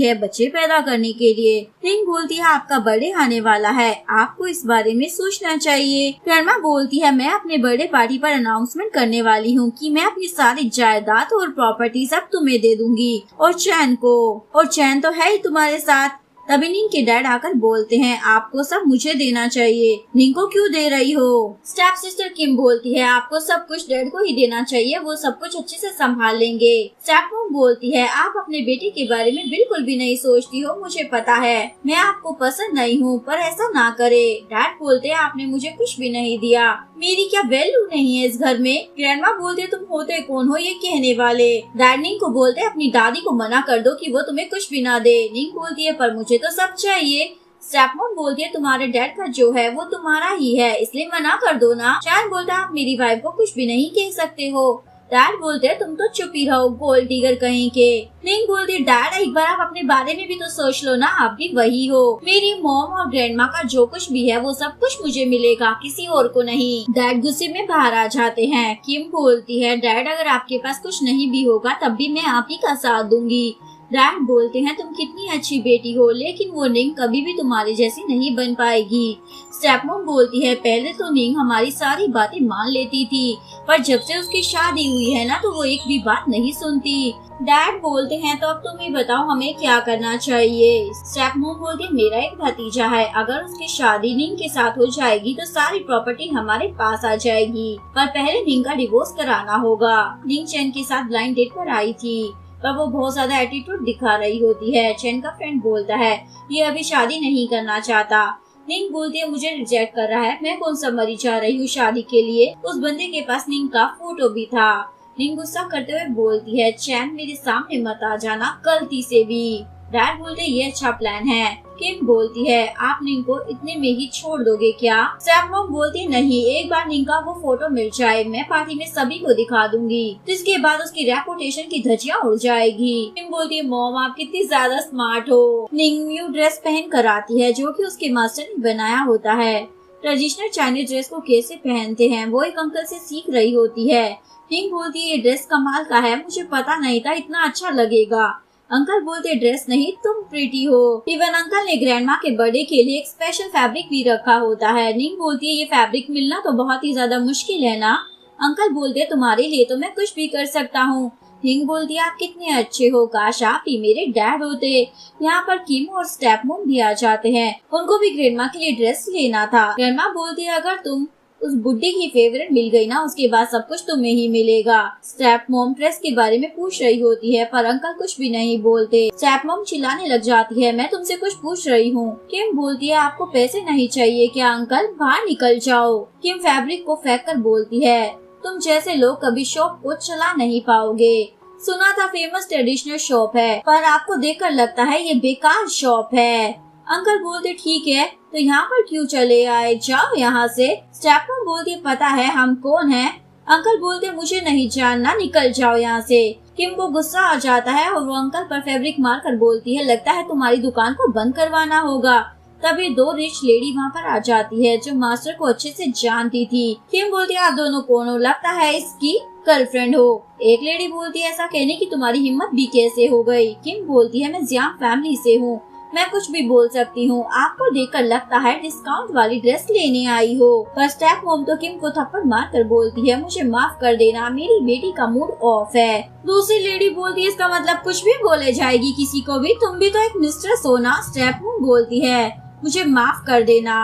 Speaker 1: है बच्चे पैदा करने के लिए। निंग बोलती है आपका बर्थडे आने वाला है, आपको इस बारे में सोचना चाहिए। ग्रैंडमा बोलती है मैं अपने बर्थडे पार्टी पर अनाउंसमेंट करने वाली हूँ कि मैं अपनी सारी जायदाद और प्रॉपर्टी सब तुम्हें दे दूंगी और चैन को, और चैन तो है ही तुम्हारे साथ। तभी निंग के डैड आकर बोलते हैं आपको सब मुझे देना चाहिए, निंग को क्यों दे रही हो। स्टेप सिस्टर किम बोलती है आपको सब कुछ डैड को ही देना चाहिए, वो सब कुछ अच्छे से संभाल लेंगे। स्टेप मॉम बोलती है आप अपने बेटे के बारे में बिल्कुल भी नहीं सोचती हो, मुझे पता है मैं आपको पसंद नहीं हूँ, पर ऐसा ना करे। डैड बोलते हैं आपने मुझे कुछ भी नहीं दिया, मेरी क्या वैल्यू नहीं है इस घर में। ग्रैंडमा बोलते है तुम होते कौन हो ये कहने वाले। डैड निंग को बोलते है अपनी दादी को मना कर दो कि वो तुम्हें कुछ भी ना दे। निंग बोलती है पर मुझे तो सब चाहिए। स्टेपमॉम बोलती है तुम्हारे डैड का जो है वो तुम्हारा ही है, इसलिए मना कर दो ना। चैन बोलता है आप मेरी वाइफ को कुछ भी नहीं कह सकते हो। डैड बोलते हैं तुम तो चुप ही रहो गोल्ड डिगर कहीं के। निंग बोलती है डैड एक बार आप अपने बारे में भी तो सोच लो ना, आप भी वही हो। मेरी मॉम और ग्रैंडमा का जो कुछ भी है वो सब कुछ मुझे मिलेगा, किसी और को नहीं। डैड गुस्से में बाहर आ जाते हैं। किम बोलती है डैड अगर आपके पास कुछ नहीं भी होगा तब भी मैं आप ही का साथ दूंगी। डैड बोलते हैं तुम कितनी अच्छी बेटी हो, लेकिन वो निंग कभी भी तुम्हारी जैसी नहीं बन पाएगी। स्टेपमॉम बोलती है पहले तो निंग हमारी सारी बातें मान लेती थी, पर जब से उसकी शादी हुई है ना तो वो एक भी बात नहीं सुनती। डैड बोलते हैं तो अब तुम ही बताओ हमें क्या करना चाहिए। स्टेपमॉम बोलती है मेरा एक भतीजा है, अगर उसकी शादी निंग के साथ हो जाएगी तो सारी प्रॉपर्टी हमारे पास आ जाएगी, पर पहले निंग का डिवोर्स कराना होगा। निंग चैन के साथ ब्लाइंड डेट पर आई थी, पर वो बहुत ज्यादा एटीट्यूड दिखा रही होती है। चैन का फ्रेंड बोलता है ये अभी शादी नहीं करना चाहता। निंग बोलती है मुझे रिजेक्ट कर रहा है, मैं कौन सा मरी जा रही हूँ शादी के लिए। उस बंदे के पास निंग का फोटो भी था। निंग गुस्सा करते हुए बोलती है चैन मेरे सामने मत आ जाना गलती से भी। डैड बोलते ये अच्छा प्लान है। किम बोलती है आप निंग को इतने में ही छोड़ दोगे क्या। स्टेपमॉम बोलती है नहीं, एक बार निंग का वो फोटो मिल जाए मैं पार्टी में सभी को दिखा दूंगी, तो इसके बाद उसकी रेपुटेशन की धज्जियां उड़ जाएगी। किम बोलती है मॉम आप कितनी ज्यादा स्मार्ट हो। निंग न्यू ड्रेस पहन कर आती है जो कि उसके मास्टर ने बनाया होता है। ट्रेडिशनल चाइनीज ड्रेस को कैसे पहनते हैं वो एक अंकल से सीख रही होती है। निंग बोलती है ये ड्रेस कमाल का है, मुझे पता नहीं था इतना अच्छा लगेगा। अंकल बोलते ड्रेस नहीं तुम प्रीटी हो। इवन अंकल ने ग्रैंडमा के बर्थडे के लिए एक स्पेशल फैब्रिक भी रखा होता है। निंग बोलती है ये फैब्रिक मिलना तो बहुत ही ज्यादा मुश्किल है ना। अंकल बोलते तुम्हारे लिए तो मैं कुछ भी कर सकता हूँ। निंग बोलती है आप कितने अच्छे हो, काश आप ही मेरे डैड होते। यहाँ पर किम और स्टेपमॉम भी आ जाते हैं, उनको भी ग्रैंडमा के लिए ड्रेस लेना था। ग्रैंडमा बोलती है अगर तुम उस बुड्ढी की फेवरेट मिल गई ना उसके बाद सब कुछ तुम्हें ही मिलेगा। स्टेपमॉम ड्रेस के बारे में पूछ रही होती है पर अंकल कुछ भी नहीं बोलते। स्टेपमॉम चिल्लाने लग जाती है मैं तुमसे कुछ पूछ रही हूँ। किम बोलती है आपको पैसे नहीं चाहिए क्या अंकल, बाहर निकल जाओ। किम फैब्रिक को फेंक कर बोलती है तुम जैसे लोग कभी शॉप को चला नहीं पाओगे। सुना था फेमस ट्रेडिशनल शॉप है, पर आपको देखकर लगता है ये बेकार शॉप है। अंकल बोलते ठीक है, तो यहाँ पर क्यों चले आए, जाओ यहाँ से। स्टेपमॉम बोलती पता है हम कौन हैं। अंकल बोलते मुझे नहीं जानना, निकल जाओ यहाँ से। किम को गुस्सा आ जाता है और वो अंकल पर फैब्रिक मार कर बोलती है लगता है तुम्हारी दुकान को बंद करवाना होगा। तभी दो रिच लेडी वहाँ पर आ जाती है जो मास्टर को अच्छे से जानती थी। किम बोलती है आप दोनों कौन हो, लगता है इसकी गर्लफ्रेंड हो। एक लेडी बोलती है ऐसा कहने की तुम्हारी हिम्मत भी कैसे हो गई। किम बोलती है मैं जियांग फैमिली से हूँ, मैं कुछ भी बोल सकती हूँ। आपको देखकर लगता है डिस्काउंट वाली ड्रेस लेने आई हो। पर स्टेपमॉम तो किम को थप्पड़ मार कर बोलती है मुझे माफ कर देना, मेरी बेटी का मूड ऑफ है। दूसरी लेडी बोलती है इसका मतलब कुछ भी बोले जाएगी किसी को भी, तुम भी तो एक मिस्ट्रेस हो ना। स्टेपमॉम बोलती है मुझे माफ कर देना,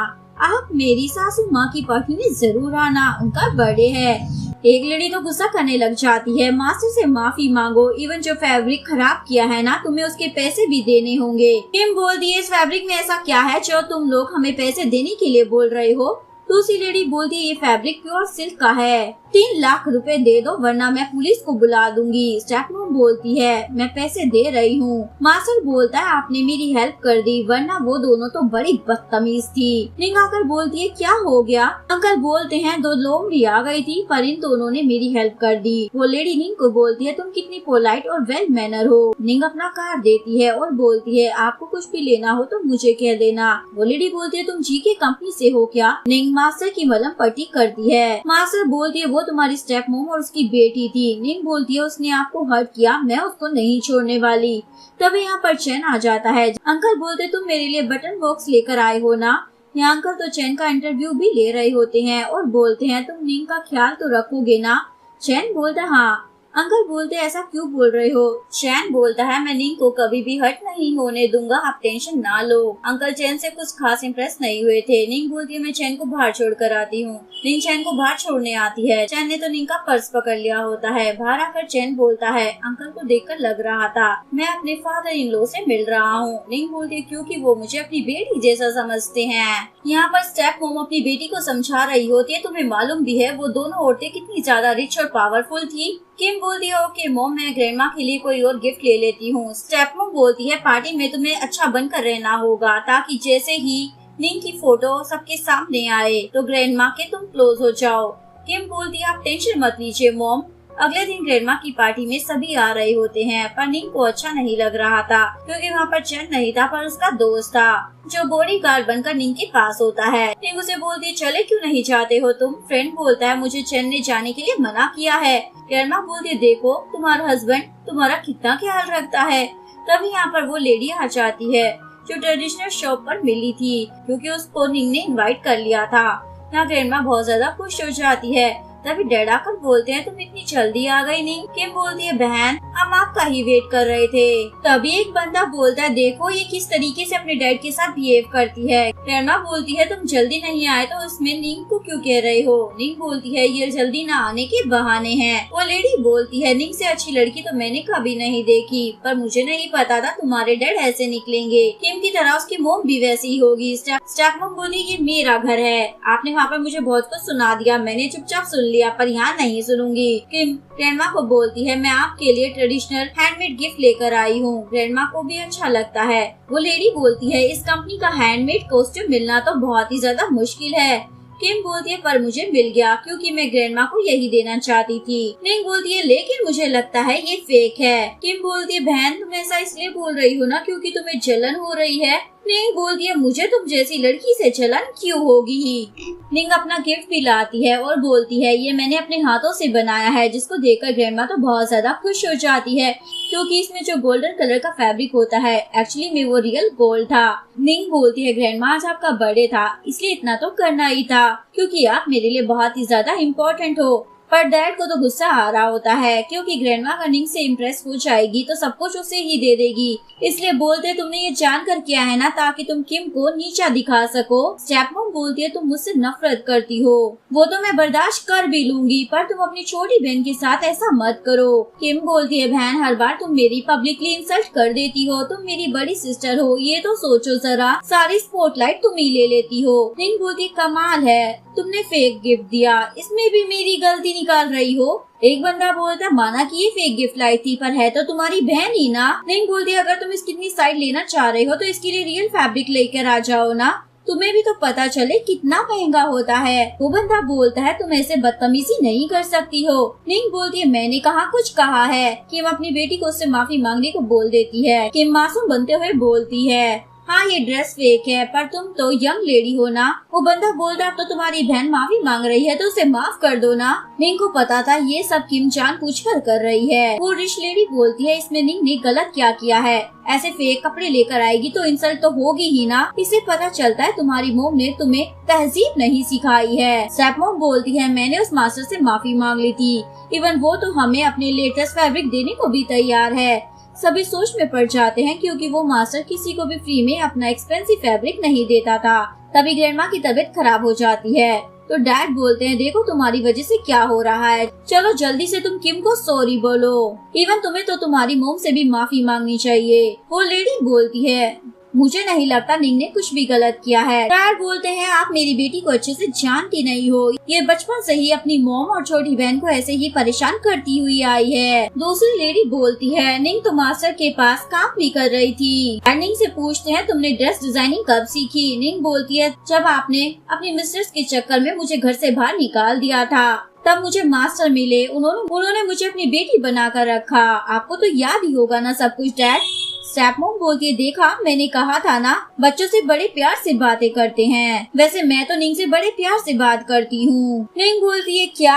Speaker 1: आप मेरी सासू माँ की पार्टी में जरूर आना, उनका बर्थडे है। एक लड़ी तो गुस्सा करने लग जाती है मास्टर से माफी मांगो, इवन जो फैब्रिक खराब किया है ना तुम्हें उसके पैसे भी देने होंगे। किम बोलती है इस फैब्रिक में ऐसा क्या है जो तुम लोग हमें पैसे देने के लिए बोल रहे हो। दूसरी लेडी बोलती है ये फैब्रिक प्योर सिल्क का है, 3 लाख रुपए दे दो वरना मैं पुलिस को बुला दूंगी। स्टेपमॉम बोलती है मैं पैसे दे रही हूँ। मास्टर बोलता है आपने मेरी हेल्प कर दी, वरना वो दोनों तो बड़ी बदतमीज थी। निंग आकर बोलती है क्या हो गया। अंकल बोलते हैं 2 लोग भी आ गई थी पर इन दोनों ने मेरी हेल्प कर दी। वो लेडी निंग को बोलती है तुम कितनी पोलाइट और वेल मैनर हो। निंग अपना कार्ड देती है और बोलती है आपको कुछ भी लेना हो तो मुझे कह देना। वो लेडी बोलती है तुम जी के कंपनी से हो क्या। निंग मास्टर की मलम पट्टी करती है। मास्टर बोलती है वो तुम्हारी स्टेप मॉम और उसकी बेटी थी। निंग बोलती है उसने आपको हर्ट किया, मैं उसको नहीं छोड़ने वाली। तभी यहाँ पर चैन आ जाता है। अंकल बोलते तुम मेरे लिए बटन बॉक्स लेकर आए हो ना। यहाँ अंकल तो चैन का इंटरव्यू भी ले रहे होते हैं और बोलते हैं तुम निंग का ख्याल तो रखोगे ना। चैन बोलता हाँ। अंकल बोलते ऐसा क्यों बोल रहे हो। चैन बोलता है मैं निंग को कभी भी हर्ट नहीं होने दूंगा, आप टेंशन ना लो। अंकल चैन से कुछ खास इम्प्रेस नहीं हुए थे। निंग बोलती है मैं चैन को बाहर छोड़ कर आती हूँ। निंग चैन को बाहर छोड़ने आती है। चैन ने तो निंग का पर्स पकड़ लिया होता है। बाहर आकर चैन बोलता है अंकल को देखकर लग रहा था मैं अपने फादर इन लॉ से मिल रहा हूँ। निंग बोलती है क्योंकि वो मुझे अपनी बेटी जैसा समझते हैं। यहाँ पर स्टेप मॉम अपनी बेटी को समझा रही होती है तुम्हें मालूम भी है वो दोनों औरतें कितनी ज्यादा रिच और पावरफुल थी। किम बोलती है ओके मॉम मैं ग्रैंडमा के लिए कोई और गिफ्ट ले लेती हूँ। स्टेप मॉम बोलती है पार्टी में तुम्हें अच्छा बनकर रहना होगा ताकि जैसे ही निंग की फोटो सबके सामने आए तो ग्रैंडमा के तुम क्लोज हो जाओ। किम बोलती है आप टेंशन मत लीजिए मॉम। अगले दिन ग्रैंडमा की पार्टी में सभी आ रहे होते हैं पर निंग को अच्छा नहीं लग रहा था क्योंकि वहाँ पर चैन नहीं था पर उसका दोस्त था जो बॉडीगार्ड बनकर निंग के पास होता है। निंग उसे बोलती है चले क्यों नहीं जाते हो तुम। फ्रेंड बोलता है मुझे चैन ने जाने के लिए मना किया है। ग्रैंडमा बोलती है देखो तुम्हारा हस्बैंड तुम्हारा कितना ख्याल रखता है। तभी यहाँ पर वो लेडी आ जाती है जो ट्रेडिशनल शॉप पर मिली थी क्योंकि उसको निंग ने इनवाइट कर लिया था। यहाँ ग्रैंडमा बहुत ज्यादा खुश हो जाती है। तभी डैड आकर बोलते हैं तुम इतनी जल्दी आ गई नहीं। किम बोलती है बहन हम आपका ही वेट कर रहे थे। तभी एक बंदा बोलता है देखो ये किस तरीके से अपने डैड के साथ बिहेव करती है। ग्रैंडमा बोलती है तुम जल्दी नहीं आए तो इसमें निंग को क्यों कह रहे हो। निंग बोलती है ये जल्दी न आने के बहाने हैं। वो लेडी बोलती है निंग से अच्छी लड़की तो मैंने कभी नहीं देखी पर मुझे नहीं पता था तुम्हारे डैड ऐसे निकलेंगे। किम की तरह उसकी मोम भी वैसी ही होगी। स्टेप मॉम बोली ये मेरा घर है, आपने वहाँ पर मुझे बहुत कुछ सुना दिया, मैंने चुपचाप सुन लिया पर यहाँ नहीं सुनूंगी। किम ग्रैंडमा को बोलती है मैं आपके लिए ट्रेडिशनल हैंडमेड गिफ्ट लेकर आई हूँ। ग्रैंडमा को भी अच्छा लगता है। वो लेडी बोलती है इस कंपनी का हैंडमेड कॉस्ट्यूम मिलना तो बहुत ही ज्यादा मुश्किल है। किम बोलती है पर मुझे मिल गया क्योंकि मैं ग्रैंडमा को यही देना चाहती थी। निंग बोलती है लेकिन मुझे लगता है ये फेक है। किम बोलती है बहन तुम ऐसा इसलिए बोल रही हो ना क्योंकि तुम्हें जलन हो रही है। निंग बोलती है मुझे तुम जैसी लड़की से जलन क्यों होगी ही। निंग अपना गिफ्ट भी लाती है और बोलती है ये मैंने अपने हाथों से बनाया है, जिसको देखकर ग्रैंडमा तो बहुत ज्यादा खुश हो जाती है क्योंकि इसमें जो गोल्डन कलर का फैब्रिक होता है एक्चुअली में वो रियल गोल्ड था। निंग बोलती है ग्रैंडमा आज आपका बर्थडे था इसलिए इतना तो करना ही था क्योंकि आप मेरे लिए बहुत ही ज्यादा इम्पोर्टेंट हो। पर डैड को तो गुस्सा आ रहा होता है क्योंकि ग्रैंडमा का निंग से इम्प्रेस हो जाएगी तो सब कुछ उसे ही दे देगी। इसलिए बोलते तुमने ये जानकर किया है ना ताकि तुम किम को नीचा दिखा सको। स्टेपमॉम बोलती है तुम मुझसे नफरत करती हो, वो तो मैं बर्दाश्त कर भी लूंगी पर तुम अपनी छोटी बहन के साथ ऐसा मत करो। किम बोलती है बहन हर बार तुम मेरी पब्लिकली इंसल्ट कर देती हो, तुम मेरी बड़ी सिस्टर हो ये तो सोचो जरा, सारी स्पॉटलाइट तुम ही ले लेती हो। निंग बोलती कमाल है तुमने फेक गिफ्ट दिया, इसमें भी मेरी गलती निकाल रही हो? एक बंदा बोलता माना कि ये फेक गिफ्ट लाई थी, पर है तो तुम्हारी बहन ही ना। निंग बोलती अगर तुम इसकी इतनी साइड लेना चाह रहे हो तो इसके लिए रियल फैब्रिक लेकर आ जाओ ना, तुम्हें भी तो पता चले कितना महंगा होता है। वो बंदा बोलता है तुम ऐसे बदतमीजी नहीं कर सकती हो। निंग बोलती है मैंने कहा कुछ कहा है। किम अपनी बेटी को उससे माफी मांगने को बोल देती है। किम मासूम बनते हुए बोलती है हाँ ये ड्रेस फेक है, पर तुम तो यंग लेडी हो ना। वो बंदा बोलता अब तो तुम्हारी बहन माफी मांग रही है तो उसे माफ कर दो ना। निंग को पता था ये सब किम जानबूझकर कर रही है। वो रिच लेडी बोलती है इसमें निंग ने गलत क्या किया है, ऐसे फेक कपड़े लेकर आएगी तो इंसल्ट तो होगी ही ना। इससे पता चलता है तुम्हारी मोम ने तुम्हें तहजीब नहीं सिखाई है। सैप मोम बोलती है मैंने उस मास्टर से माफी मांग ली थी, इवन वो तो हमें अपने लेटेस्ट फैब्रिक देने को भी तैयार है। सभी सोच में पड़ जाते हैं क्योंकि वो मास्टर किसी को भी फ्री में अपना एक्सपेंसिव फैब्रिक नहीं देता था। तभी ग्रैंडमा की तबीयत खराब हो जाती है तो डैड बोलते हैं देखो तुम्हारी वजह से क्या हो रहा है, चलो जल्दी से तुम किम को सॉरी बोलो। इवन तुम्हें तो तुम्हारी मोम से भी माफी मांगनी चाहिए। वो लेडी बोलती है मुझे नहीं लगता निंग ने कुछ भी गलत किया है। डैड बोलते हैं आप मेरी बेटी को अच्छे से जानती नहीं हो, ये बचपन से ही अपनी मॉम और छोटी बहन को ऐसे ही परेशान करती हुई आई है। दूसरी लेडी बोलती है निंग तो मास्टर के पास काम भी कर रही थी। निंग से पूछते हैं तुमने ड्रेस डिजाइनिंग कब सीखी? निंग बोलती है जब आपने अपनी मिस्ट्रेस के चक्कर में मुझे घर से बाहर निकाल दिया था, तब मुझे मास्टर मिले, उन्होंने मुझे अपनी बेटी बनाकर रखा। आपको तो याद ही होगा ना सब कुछ डैड। सैप मोम बोलती है देखा मैंने कहा था ना बच्चों से बड़े प्यार से बातें करते हैं, वैसे मैं तो निंग से बड़े प्यार से बात करती हूँ। निंग बोलती है क्या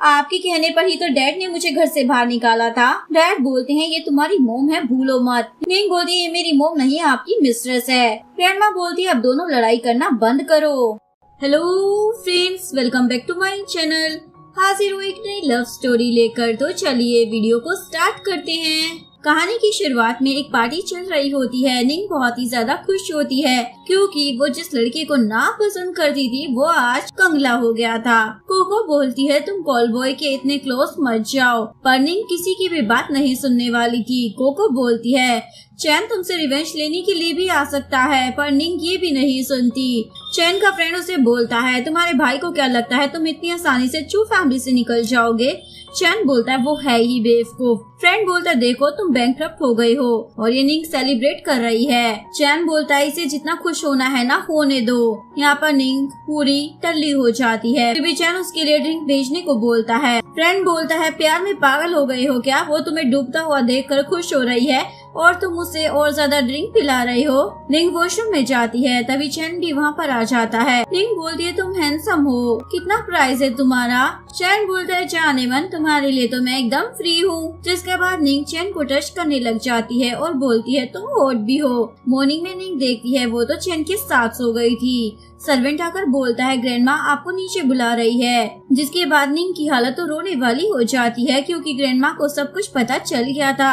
Speaker 1: आपके कहने पर ही तो डैड ने मुझे घर से बाहर निकाला था। डैड बोलते हैं ये तुम्हारी मोम है भूलो मत। निंग बोलती है ये मेरी मोम नहीं आपकी मिस्ट्रेस है। ग्रैंडमा बोलती है अब दोनों लड़ाई करना बंद करो। Hello friends, welcome back to my channel. हाजिर हूँ एक नई लव स्टोरी लेकर, तो चलिए वीडियो को स्टार्ट करते हैं। कहानी की शुरुआत में एक पार्टी चल रही होती है। निंग बहुत ही ज्यादा खुश होती है क्योंकि वो जिस लड़के को ना पसंद करती थी वो आज कंगला हो गया था। कोको बोलती है तुम कॉल बॉय के इतने क्लोज मत जाओ, पर निंग किसी की भी बात नहीं सुनने वाली थी। कोको बोलती है चैन तुमसे रिवेंज लेने के लिए भी आ सकता है, पर निंग ये भी नहीं सुनती। चैन का फ्रेंड उसे बोलता है तुम्हारे भाई को क्या लगता है तुम इतनी आसानी से चू फैमिली से निकल जाओगे? चैन बोलता है वो है ही बेवकूफ। फ्रेंड बोलता है देखो तुम बैंकक्रप्ट हो गए हो और ये निंग सेलिब्रेट कर रही है। चैन बोलता है इसे जितना खुश होना है ना होने दो। यहाँ पर निंग पूरी टल्ली हो जाती है, फिर भी चैन उसके लिए ड्रिंक भेजने को बोलता है। फ्रेंड बोलता है प्यार में पागल हो गए हो क्या? वो तुम्हें डूबता हुआ देखकर खुश हो रही है और तुम उसे और ज्यादा ड्रिंक पिला रही हो। निंग वॉशरूम में जाती है, तभी चैन भी वहाँ पर आ जाता है। निंग बोलती है तुम हैंडसम हो, कितना प्राइस है तुम्हारा? चैन बोलता है जाने मन तुम्हारे लिए तो मैं एकदम फ्री हूँ। जिसके बाद निंग चैन को टच करने लग जाती है और बोलती है तुम हॉट भी हो। मॉर्निंग में निंग देखती है वो तो चैन के साथ सो गई थी। सर्वेंट आकर बोलता है ग्रैंडमा आपको नीचे बुला रही है। जिसके बाद निंग की हालत तो रोने वाली हो जाती है क्योंकि ग्रैंडमा को सब कुछ पता चल गया था।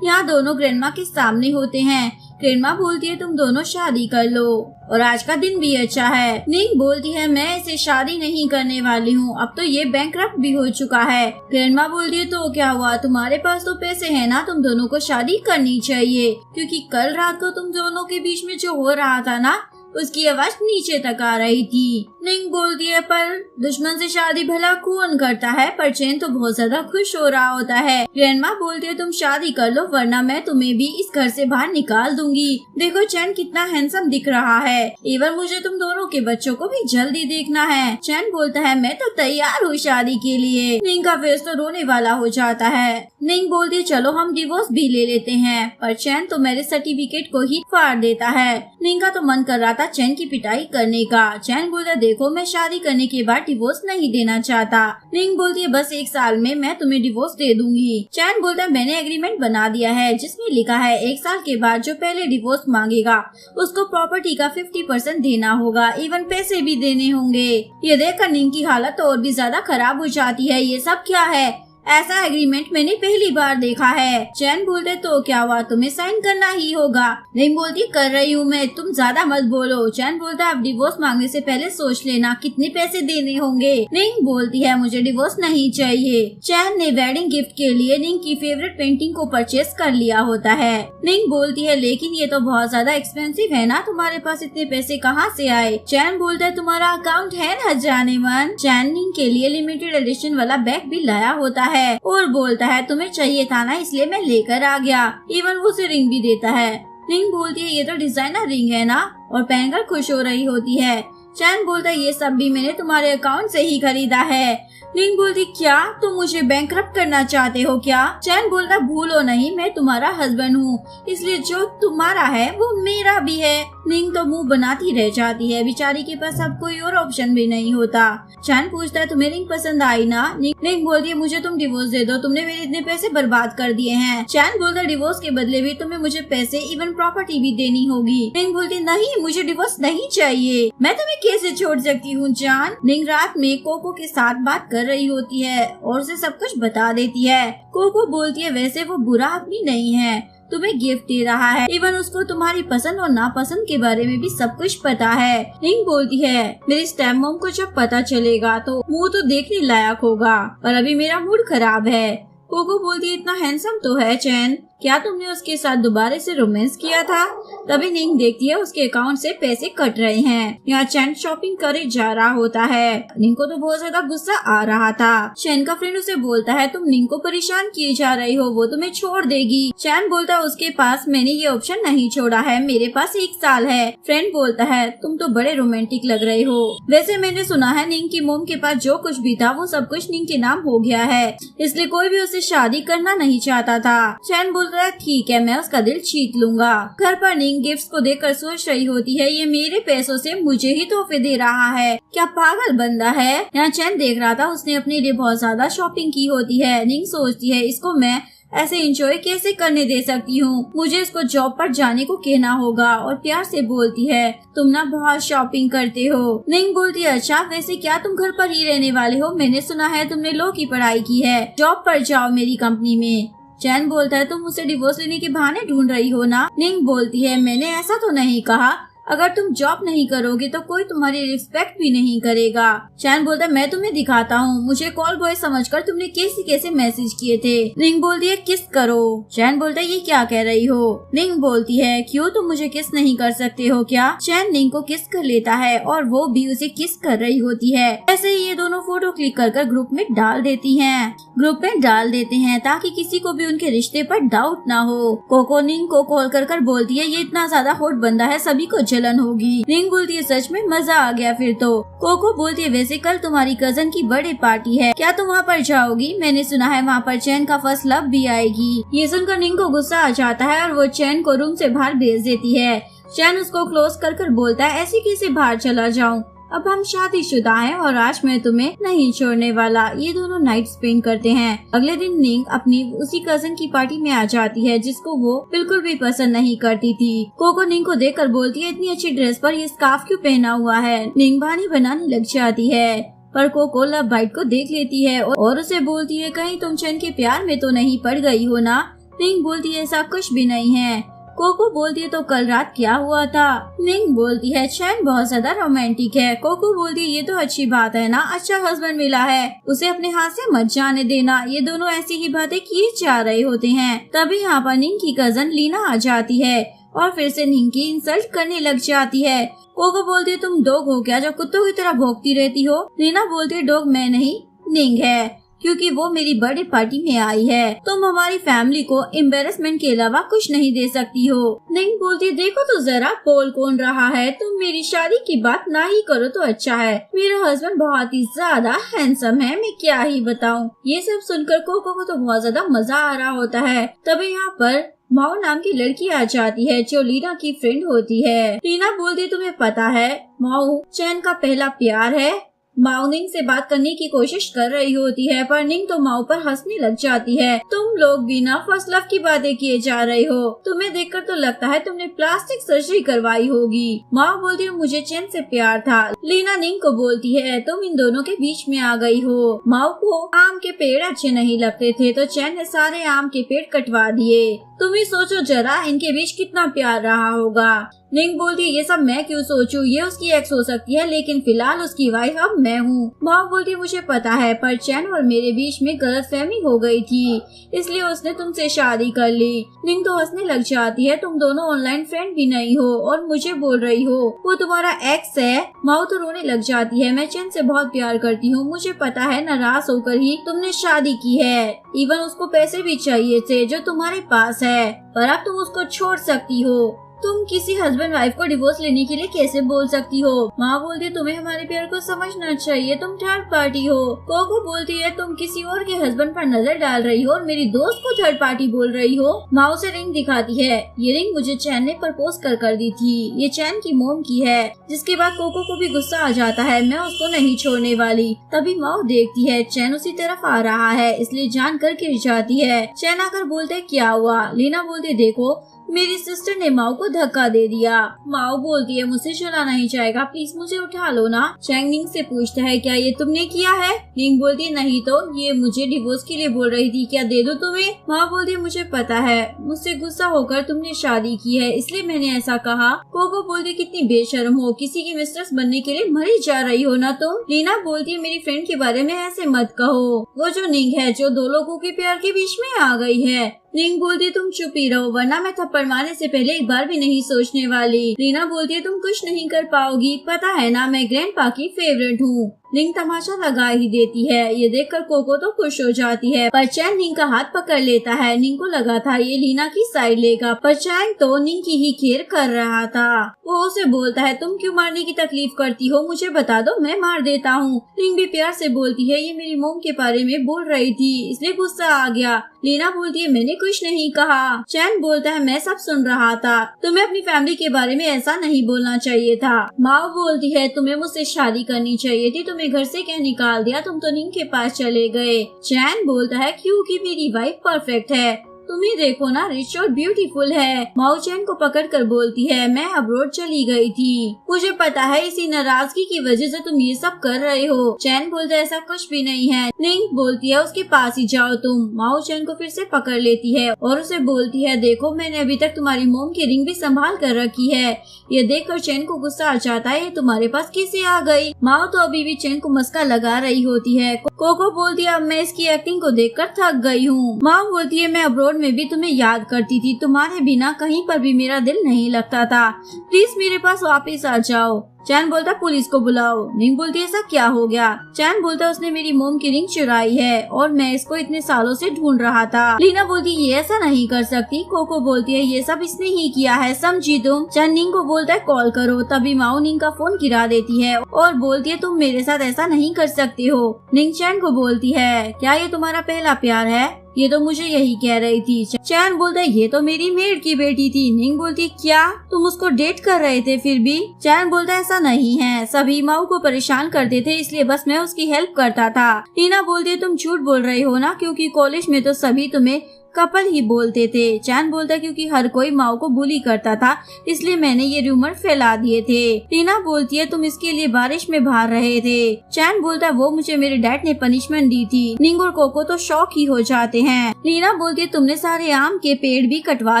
Speaker 1: यहाँ दोनों ग्रैंडमा के सामने होते हैं। ग्रैंडमा बोलती है तुम दोनों शादी कर लो और आज का दिन भी अच्छा है। निंग बोलती है मैं इसे शादी नहीं करने वाली हूँ, अब तो ये बैंकक्रप्ट भी हो चुका है। ग्रैंडमा बोलती है तो क्या हुआ, तुम्हारे पास तो पैसे है ना, तुम दोनों को शादी करनी चाहिए क्योंकि कल रात को तुम दोनों के बीच में जो हो रहा था ना उसकी आवाज नीचे तक आ रही थी। निंग बोलती है पर दुश्मन से शादी भला कौन करता है, पर चैन तो बहुत ज्यादा खुश हो रहा होता है। ग्रैंडमा बोलती है तुम शादी कर लो वरना मैं तुम्हें भी इस घर से बाहर निकाल दूंगी। देखो चैन कितना हैंडसम दिख रहा है, एवं मुझे तुम दोनों के बच्चों को भी जल्दी देखना है। चैन बोलता है मैं तो तैयार हूँ शादी के लिए। निंग का फेस तो रोने वाला हो जाता है। निंग बोलती है चलो हम डिवोर्स भी ले लेते हैं, पर चैन तो मेरे सर्टिफिकेट को ही फाड़ देता है। निंग का तो मन कर रहा था चैन की पिटाई करने का। चैन बोलता देखो मैं शादी करने के बाद डिवोर्स नहीं देना चाहता। निंग बोलती है बस 1 साल में मैं तुम्हें डिवोर्स दे दूंगी। चैन बोलता है मैंने एग्रीमेंट बना दिया है जिसमें लिखा है 1 साल के बाद जो पहले डिवोर्स मांगेगा उसको प्रॉपर्टी का 50% देना होगा, इवन पैसे भी देने होंगे। ये देखकर निंग की हालत और भी ज्यादा खराब हो जाती है। ये सब क्या है? ऐसा एग्रीमेंट मैंने पहली बार देखा है। चैन बोलते तो क्या हुआ, तुम्हें साइन करना ही होगा। निंग बोलती कर रही हूँ मैं, तुम ज्यादा मत बोलो। चैन बोलता अब डिवोर्स मांगने से पहले सोच लेना कितने पैसे देने होंगे। निंग बोलती है मुझे डिवोर्स नहीं चाहिए। चैन ने वेडिंग गिफ्ट के लिए निंग की फेवरेट पेंटिंग को परचेस कर लिया होता है। निंग बोलती है लेकिन ये तो बहुत ज्यादा एक्सपेंसिव है ना, तुम्हारे पास इतने पैसे कहाँ से आए। चैन बोलता है तुम्हारा अकाउंट है न जाने मन। चैन निंग के लिए लिमिटेड एडिशन वाला बैग भी लाया होता है और बोलता है तुम्हें चाहिए था ना इसलिए मैं लेकर आ गया। इवन वो उसे रिंग भी देता है। निंग बोलती है ये तो डिजाइनर रिंग है ना, और पहनकर खुश हो रही होती है। चैन बोलता है ये सब भी मैंने तुम्हारे अकाउंट से ही खरीदा है। निंग बोलती क्या तुम मुझे बैंकरप्ट करना चाहते हो क्या। चैन बोलता भूलो नहीं मैं तुम्हारा हस्बैंड हूँ, इसलिए जो तुम्हारा है वो मेरा भी है। निंग तो मुंह बनाती रह जाती है, बेचारी के पास अब कोई और ऑप्शन भी नहीं होता। चैन पूछता है तुम्हें रिंग पसंद आई ना। निंग बोलती है मुझे तुम डिवोर्स दे दो, तुमने मेरे इतने पैसे बर्बाद कर दिए हैं। चैन बोलता डिवोर्स के बदले भी तुम्हें मुझे पैसे इवन प्रॉपर्टी भी देनी होगी। निंग बोलती नहीं मुझे डिवोर्स नहीं चाहिए, मैं तुम्हें कैसे छोड़ सकती हूँ जान। निंग रात में कोको के साथ बात कर रही होती है और उसे सब कुछ बता देती है। कोको बोलती है वैसे वो बुरा आदमी नहीं है, तुम्हें गिफ्ट दे रहा है, इवन उसको तुम्हारी पसंद और नापसंद के बारे में भी सब कुछ पता है। निंग बोलती है मेरी स्टेप मॉम को जब पता चलेगा तो मुंह तो देखने लायक होगा, पर अभी मेरा मूड खराब है। कोको बोलती है इतना हैंडसम तो है चैन, क्या तुमने उसके साथ दोबारा से रोमांस किया था। तभी निंग देखती है उसके अकाउंट से पैसे कट रहे हैं। यहाँ चैन शॉपिंग करे जा रहा होता है। निंग को तो बहुत ज्यादा गुस्सा आ रहा था। चैन का फ्रेंड उसे बोलता है तुम निंग को परेशान किए जा रही हो, वो तुम्हें छोड़ देगी। चैन बोलता है उसके पास मैंने ये ऑप्शन नहीं छोड़ा है, मेरे पास 1 साल है। फ्रेंड बोलता है तुम तो बड़े रोमांटिक लग रहे हो, वैसे मैंने सुना है निंग की मोम के पास जो कुछ भी था वो सब कुछ निंग के नाम हो गया है, इसलिए कोई भी उसे शादी करना नहीं चाहता था। चैन बोल रहा है ठीक है मैं उसका दिल जीत लूंगा। घर पर निंग गिफ्ट्स को देखकर सोच रही होती है ये मेरे पैसों से मुझे ही तोहफे दे रहा है, क्या पागल बंदा है। यहाँ चैन देख रहा था उसने अपने लिए बहुत ज्यादा शॉपिंग की होती है। निंग सोचती है इसको मैं ऐसे एंजॉय कैसे करने दे सकती हूँ, मुझे इसको जॉब पर जाने को कहना होगा। और प्यार से बोलती है तुम ना बहुत शॉपिंग करते हो। निंग बोलती है अच्छा वैसे क्या तुम घर पर ही रहने वाले हो, मैंने सुना है तुमने लॉ की पढ़ाई की है, जॉब पर जाओ मेरी कंपनी में। चैन बोलता है तुम मुझसे डिवोर्स लेने के बहाने ढूंढ रही हो ना। निंग बोलती है मैंने ऐसा तो नहीं कहा, अगर तुम जॉब नहीं करोगे तो कोई तुम्हारी रिस्पेक्ट भी नहीं करेगा। चैन बोलता है मैं तुम्हें दिखाता हूँ, मुझे कॉल बॉय समझकर तुमने कैसे कैसे मैसेज किए थे। निंग बोलती है किस करो। चैन बोलता है ये क्या कह रही हो। निंग बोलती है क्यों तुम मुझे किस नहीं कर सकते हो क्या। चैन निंग को किस कर लेता है और वो भी उसे किस कर रही होती है। ऐसे ही ये दोनों फोटो क्लिक कर ग्रुप में डाल देती है। ग्रुप में डाल देते हैं ताकि किसी को भी उनके रिश्ते पर डाउट ना हो। कोको निंग को कॉल कर बोलती है ये इतना ज्यादा हॉट बंदा है, सभी को जलन होगी। निंग बोलती है सच में मजा आ गया फिर तो। कोको बोलती है वैसे कल तुम्हारी कजन की बर्थडे पार्टी है, क्या तुम वहाँ पर जाओगी, मैंने सुना है वहाँ पर चैन का फर्स्ट लव भी आएगी। ये सुनकर निंग को गुस्सा आ जाता है और वो चैन को रूम से बाहर भेज देती है। चैन उसको क्लोज कर बोलता है ऐसे कैसे बाहर चला जाऊँ, अब हम शादीशुदा हैं और आज मैं तुम्हें नहीं छोड़ने वाला। ये दोनों नाइट स्पेंड करते हैं। अगले दिन निंग अपनी उसी कजन की पार्टी में आ जाती है जिसको वो बिल्कुल भी पसंद नहीं करती थी। कोको निंग को देखकर बोलती है इतनी अच्छी ड्रेस पर ये स्कार्फ क्यों पहना हुआ है। निंग बहाने बनाने लग जाती है पर कोको लव बाइट को देख लेती है और उसे बोलती है कहीं तुम चैन के प्यार में तो नहीं पड़ गई हो ना। निंग बोलती है ऐसा कुछ भी नहीं है। कोको बोलती है तो कल रात क्या हुआ था। निंग बोलती है चैन बहुत ज्यादा रोमांटिक है। कोको बोलती है ये तो अच्छी बात है ना, अच्छा हस्बैंड मिला है, उसे अपने हाथ से मत जाने देना। ये दोनों ऐसी ही बातें किए जा रहे होते हैं। तभी यहाँ पर निंग की कजन लीना आ जाती है और फिर से निंग की इंसल्ट करने लग जाती है। कोको बोलती है तुम डॉग हो क्या जो कुत्तों की तरह भौंकती रहती हो। लीना बोलती है डॉग मैं नहीं निंग है, क्योंकि वो मेरी बर्थडे पार्टी में आई है, तुम हमारी फैमिली को एम्बेरसमेंट के अलावा कुछ नहीं दे सकती हो। निंग बोलती है देखो तो जरा बोल कौन रहा है, तुम मेरी शादी की बात ना ही करो तो अच्छा है, मेरा हस्बैंड बहुत ही ज्यादा हैंडसम है, मैं क्या ही बताऊं। ये सब सुनकर कोको को तो बहुत ज्यादा मजा आ रहा होता है। तभी यहाँ पर माओ नाम की लड़की आ जाती है जो लीना की फ्रेंड होती है। लीना बोलती है तुम्हें पता है माओ चैन का पहला प्यार है। माओ निंग से बात करने की कोशिश कर रही होती है पर निंग तो माओ पर हंसने लग जाती है। तुम लोग बिना फर्स्ट लव की बातें किए जा रहे हो, तुम्हें देखकर तो लगता है तुमने प्लास्टिक सर्जरी करवाई होगी। माओ बोलती है मुझे चैन से प्यार था। लीना निंग को बोलती है तुम इन दोनों के बीच में आ गई हो। माओ को आम के पेड़ अच्छे नहीं लगते थे तो चैन ने सारे आम के पेड़ कटवा दिए। तुम ही सोचो जरा इनके बीच कितना प्यार रहा होगा। निंग बोलती है ये सब मैं क्यों सोचूं, ये उसकी एक्स हो सकती है लेकिन फिलहाल उसकी वाइफ अब मैं हूँ। माओ बोलती है मुझे पता है पर चैन और मेरे बीच में गलतफहमी हो गई थी इसलिए उसने तुमसे शादी कर ली। निंग तो हंसने लग जाती है तुम दोनों ऑनलाइन फ्रेंड भी नहीं हो और मुझे बोल रही हो वो तुम्हारा एक्स है। माओ तो रोने लग जाती है मैं चैन से बहुत प्यार करती हूँ, मुझे पता है नाराज होकर ही तुमने शादी की है। इवन उसको पैसे भी चाहिए थे जो तुम्हारे पास है पर अब तुम उसको छोड़ सकती हो। तुम किसी हस्बैंड वाइफ को डिवोर्स लेने के लिए कैसे बोल सकती हो। माँ बोलती है तुम्हें हमारे प्यार को समझना चाहिए, तुम थर्ड पार्टी हो। कोको बोलती है तुम किसी और के हस्बैंड पर नजर डाल रही हो और मेरी दोस्त को थर्ड पार्टी बोल रही हो। माओ से रिंग दिखाती है, ये रिंग मुझे चैन ने प्रपोज कर दी थी, ये चैन की मोम की है। जिसके बाद कोको को भी गुस्सा आ जाता है, मैं उसको नहीं छोड़ने वाली। तभी माओ देखती है चैन उसी तरफ आ रहा है इसलिए जान कर गिर जाती है। चैन आकर बोलते क्या हुआ। लीना बोलती देखो मेरी सिस्टर ने माओ को धक्का दे दिया। माओ बोलती है मुझसे चला नहीं जाएगा, प्लीज मुझे उठा लो ना। चैंग निंग से पूछता है क्या ये तुमने किया है। निंग बोलती है नहीं तो ये मुझे डिवोर्स के लिए बोल रही थी, क्या दे दो तुम्हें। माओ बोलती है मुझे पता है मुझसे गुस्सा होकर तुमने शादी की है इसलिए मैंने ऐसा कहा। कोको बोलती कितनी बेशर्म हो, किसी की मिस्ट्रेस बनने के लिए मरी जा रही हो ना तुम। लीना बोलती है मेरी फ्रेंड के बारे में ऐसे मत कहो, वो जो निंग है जो दो लोगों के प्यार के बीच में आ गई है। निंग बोलती है तुम चुप ही रहो वरना मैं थप्पड़ मारने से पहले एक बार भी नहीं सोचने वाली। लीना बोलती है तुम कुछ नहीं कर पाओगी, पता है ना मैं ग्रैंडपा की फेवरेट हूँ। निंग तमाशा लगा ही देती है, ये देखकर कोको तो खुश हो जाती है पर चैन निंग का हाथ पकड़ लेता है। निंग को लगा था ये लीना की साइड लेगा पर चैन तो निंग की ही केयर कर रहा था। वो उसे बोलता है तुम क्यों मारने की तकलीफ करती हो, मुझे बता दो मैं मार देता हूँ। निंग भी प्यार से बोलती है ये मेरी मोम के बारे में बोल रही थी इसलिए गुस्सा आ गया। लीना बोलती है मैंने कुछ नहीं कहा। चैन बोलता है मैं सब सुन रहा था, तुम्हें अपनी फैमिली के बारे में ऐसा नहीं बोलना चाहिए था। माओ बोलती है तुम्हें मुझसे शादी करनी चाहिए थी, तुम्हें घर से क्या निकाल दिया, तुम तो निंग के पास चले गए। चैन बोलता है क्योंकि मेरी वाइफ परफेक्ट है, तुम ही देखो ना रिच और ब्यूटीफुल है। माओ चैन को पकड़ कर बोलती है मैं अब्रॉड चली गई थी, मुझे पता है इसी नाराजगी की वजह से तुम ये सब कर रहे हो। चैन बोलता है ऐसा कुछ भी नहीं है। निंग बोलती है उसके पास ही जाओ तुम। माओ चैन को फिर से पकड़ लेती है और उसे बोलती है देखो मैंने अभी तक तुम्हारी मोम की रिंग भी संभाल कर रखी है। ये देखकर चैन को गुस्सा आ जाता है, ये तुम्हारे पास कैसे आ गई। माओ तो अभी भी चैन को मस्का लगा रही होती है। कोको बोलती है अब मैं इसकी एक्टिंग को देखकर थक गई हूँ। माओ बोलती है मैं अब्रॉड में भी तुम्हें याद करती थी, तुम्हारे बिना कहीं पर भी मेरा दिल नहीं लगता था, प्लीज मेरे पास वापस आ जाओ। चैन बोलता पुलिस को बुलाओ। निंग बोलती है ऐसा क्या हो गया। चैन बोलता उसने मेरी मोम की रिंग चुराई है और मैं इसको इतने सालों से ढूंढ रहा था। लीना बोलती ये ऐसा नहीं कर सकती। कोको बोलती है ये सब इसने ही किया है, समझी तुम। चैन निंग को बोलता है कॉल करो। तभी माओ निंग का फोन गिरा देती है और बोलती है तुम मेरे साथ ऐसा नहीं कर सकते हो। निंग चैन को बोलती है क्या ये तुम्हारा पहला प्यार है, ये तो मुझे यही कह रही थी। चैन बोलता है ये तो मेरी मेड की बेटी थी। निंग बोलती क्या तुम उसको डेट कर रहे थे फिर भी। चैन बोलता है ऐसा नहीं है, सभी माओ को परेशान करते थे इसलिए बस मैं उसकी हेल्प करता था। लीना बोलती है तुम झूठ बोल रही हो ना, क्योंकि कॉलेज में तो सभी तुम्हें कपल ही बोलते थे। चैन बोलता है क्योंकि हर कोई माओ को बुली करता था इसलिए मैंने ये रूमर फैला दिए थे। लीना बोलती है तुम इसके लिए बारिश में बाहर रहे थे। चैन बोलता है वो मुझे मेरे डैड ने पनिशमेंट दी थी। निंग और कोको तो शॉक ही हो जाते हैं। लीना बोलती है तुमने सारे आम के पेड़ भी कटवा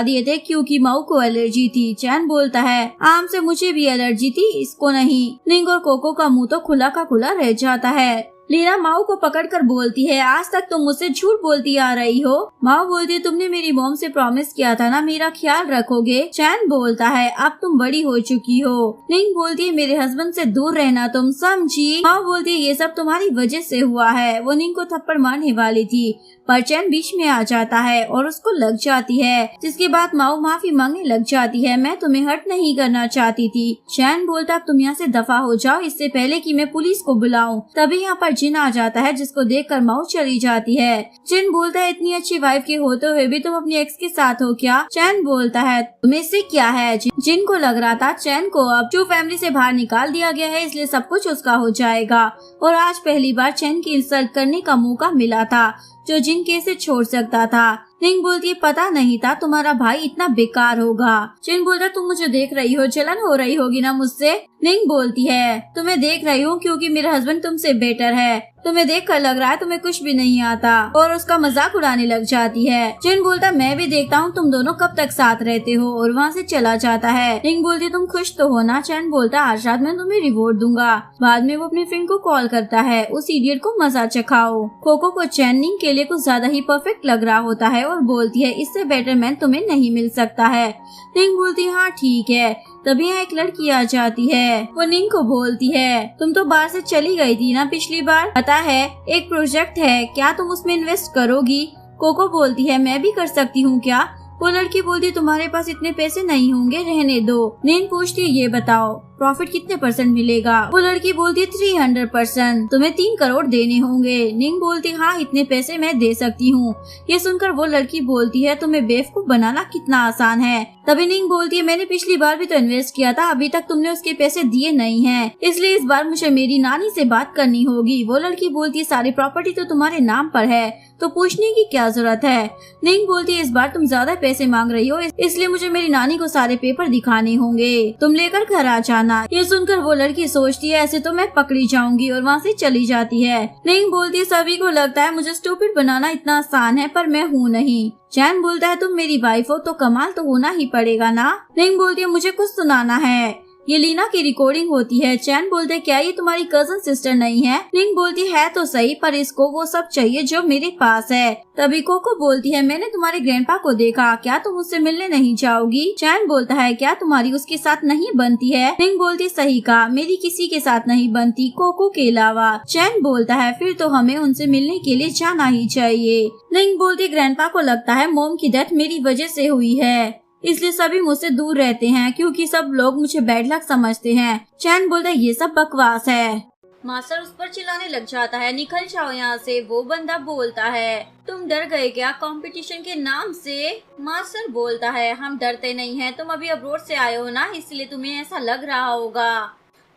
Speaker 1: दिए थे क्योंकि माओ को एलर्जी थी। चैन बोलता है आम से मुझे भी एलर्जी थी, इसको नहीं। निंग और कोको का मुँह तो खुला का खुला रह जाता है। लीना माओ को पकड़कर बोलती है आज तक तुम मुझसे झूठ बोलती आ रही हो। माओ बोलती है तुमने मेरी मॉम से प्रॉमिस किया था ना मेरा ख्याल रखोगे। चैन बोलता है अब तुम बड़ी हो चुकी हो। निंग बोलती है मेरे हस्बैंड से दूर रहना तुम, समझी। माओ बोलती है ये सब तुम्हारी वजह से हुआ है। वो निंग को थप्पड़ मारने वाली थी पर चैन बीच में आ जाता है और उसको लग जाती है, जिसके बाद माओ माफी मांगने लग जाती है मैं तुम्हें हर्ट नहीं करना चाहती थी। चैन बोलता अब तुम यहाँ से दफा हो जाओ इससे पहले कि मैं पुलिस को बुलाऊं। तभी यहाँ पर जिन आ जाता है जिसको देखकर माउ चली जाती है। जिन बोलता है इतनी अच्छी वाइफ के होते हुए भी तुम अपनी एक्स के साथ हो क्या? चैन बोलता है तुम्हें से क्या है? जिन को लग रहा था चैन को अब जो फैमिली से बाहर निकाल दिया गया है इसलिए सब कुछ उसका हो जाएगा, और आज पहली बार चैन की इंसल्ट करने का मौका मिला था जो जिन कैसे छोड़ सकता था। निंग बोलती है पता नहीं था तुम्हारा भाई इतना बेकार होगा। जिन बोलता तुम मुझे देख रही हो, जलन हो रही होगी ना मुझसे? निंग बोलती है तुम्हें देख रही हूँ क्योंकि मेरा हस्बैंड तुमसे बेटर है, तुम्हें देख कर लग रहा है तुम्हें कुछ भी नहीं आता, और उसका मजाक उड़ाने लग जाती है। जिन बोलता मैं भी देखता हूँ तुम दोनों कब तक साथ रहते हो, और वहाँ से चला जाता है। निंग बोलती तुम खुश तो हो ना? चैन बोलता आज रात मैं तुम्हें रिवॉर्ड दूंगा। बाद में वो अपनी फ्रेंड को कॉल करता है उस इडियट को मजा चखाओ। कोको को चैन निंग के लिए कुछ ज्यादा ही परफेक्ट लग रहा होता है और बोलती है इससे बेटर मैन तुम्हें नहीं मिल सकता है। निंग बोलती है हाँ ठीक है। तभी यहाँ एक लड़की आ जाती है, वो निंग को बोलती है तुम तो बाहर से चली गई थी ना पिछली बार, पता है एक प्रोजेक्ट है, क्या तुम उसमें इन्वेस्ट करोगी? कोको बोलती है मैं भी कर सकती हूँ क्या? वो लड़की बोलती है तुम्हारे पास इतने पैसे नहीं होंगे, रहने दो। निंग पूछती है ये बताओ प्रॉफिट कितने % मिलेगा? वो लड़की बोलती है 300%, तुम्हें 3 करोड़ देने होंगे। निंग बोलती है हाँ इतने पैसे मैं दे सकती हूँ। ये सुनकर वो लड़की बोलती है तुम्हें बेवकूफ बनाना कितना आसान है। तभी निंग बोलती है मैंने पिछली बार भी तो इन्वेस्ट किया था, अभी तक तुमने उसके पैसे दिए नहीं हैं, इसलिए इस बार मुझे मेरी नानी से बात करनी होगी। वो लड़की बोलती है सारी प्रॉपर्टी तो तुम्हारे नाम पर है तो पूछने की क्या जरूरत है? निंग बोलती है इस बार तुम ज्यादा पैसे मांग रही हो, इसलिए मुझे मेरी नानी को सारे पेपर दिखाने होंगे, तुम लेकर घर आ जाना। ये सुनकर वो लड़की सोचती है ऐसे तो मैं पकड़ी जाऊंगी, और वहाँ से चली जाती है। निंग बोलती है सभी को लगता है मुझे स्टूपिड बनाना इतना आसान है, पर मैं हूँ नहीं। चैन बोलता है तुम मेरी वाइफ हो तो कमाल तो होना ही पड़ेगा ना? निंग बोलती है मुझे कुछ सुनाना है, ये लीना की रिकॉर्डिंग होती है। चैन बोलते क्या ये तुम्हारी कजन सिस्टर नहीं है? निंग बोलती है तो सही, पर इसको वो सब चाहिए जो मेरे पास है। तभी कोको बोलती है मैंने तुम्हारे ग्रैंडपा को देखा, क्या तुम उससे मिलने नहीं जाओगी? चैन बोलता है क्या तुम्हारी उसके साथ नहीं बनती है? निंग बोलती सही कहा, मेरी किसी के साथ नहीं बनती कोको के अलावा। चैन बोलता है फिर तो हमें उनसे मिलने के लिए जाना ही चाहिए। निंग बोलती ग्रैंडपा को लगता है मॉम की डेथ मेरी वजह से हुई है, इसलिए सभी मुझसे दूर रहते हैं क्योंकि सब लोग मुझे बैड लक समझते हैं। चैन बोलता है ये सब बकवास है। मास्टर उस पर चिल्लाने लग जाता है निकल जाओ यहाँ से। वो बंदा बोलता है तुम डर गए क्या कंपटीशन के नाम से? मास्टर बोलता है हम डरते नहीं हैं, तुम अभी अब्रोड से आए हो ना इसलिए तुम्हें ऐसा लग रहा होगा,